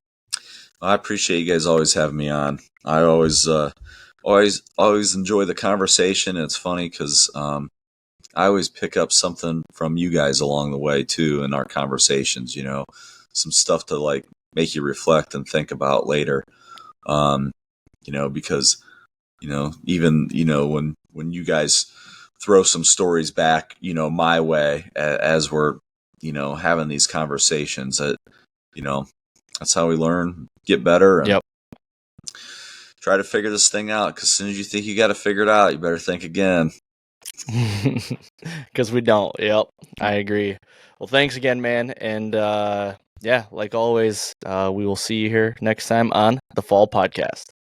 I appreciate you guys always having me on. I always enjoy the conversation. It's funny because I always pick up something from you guys along the way too in our conversations. Some stuff to like make you reflect and think about later. Because even when you guys throw some stories back, my way as we're having these conversations, that that's how we learn, get better, and Yep. try to figure this thing out. Because as soon as you think you got to figure it out, you better think again. Because we don't. Yep. I agree. Well, thanks again, man. And like always, we will see you here next time on the Fall Podcast.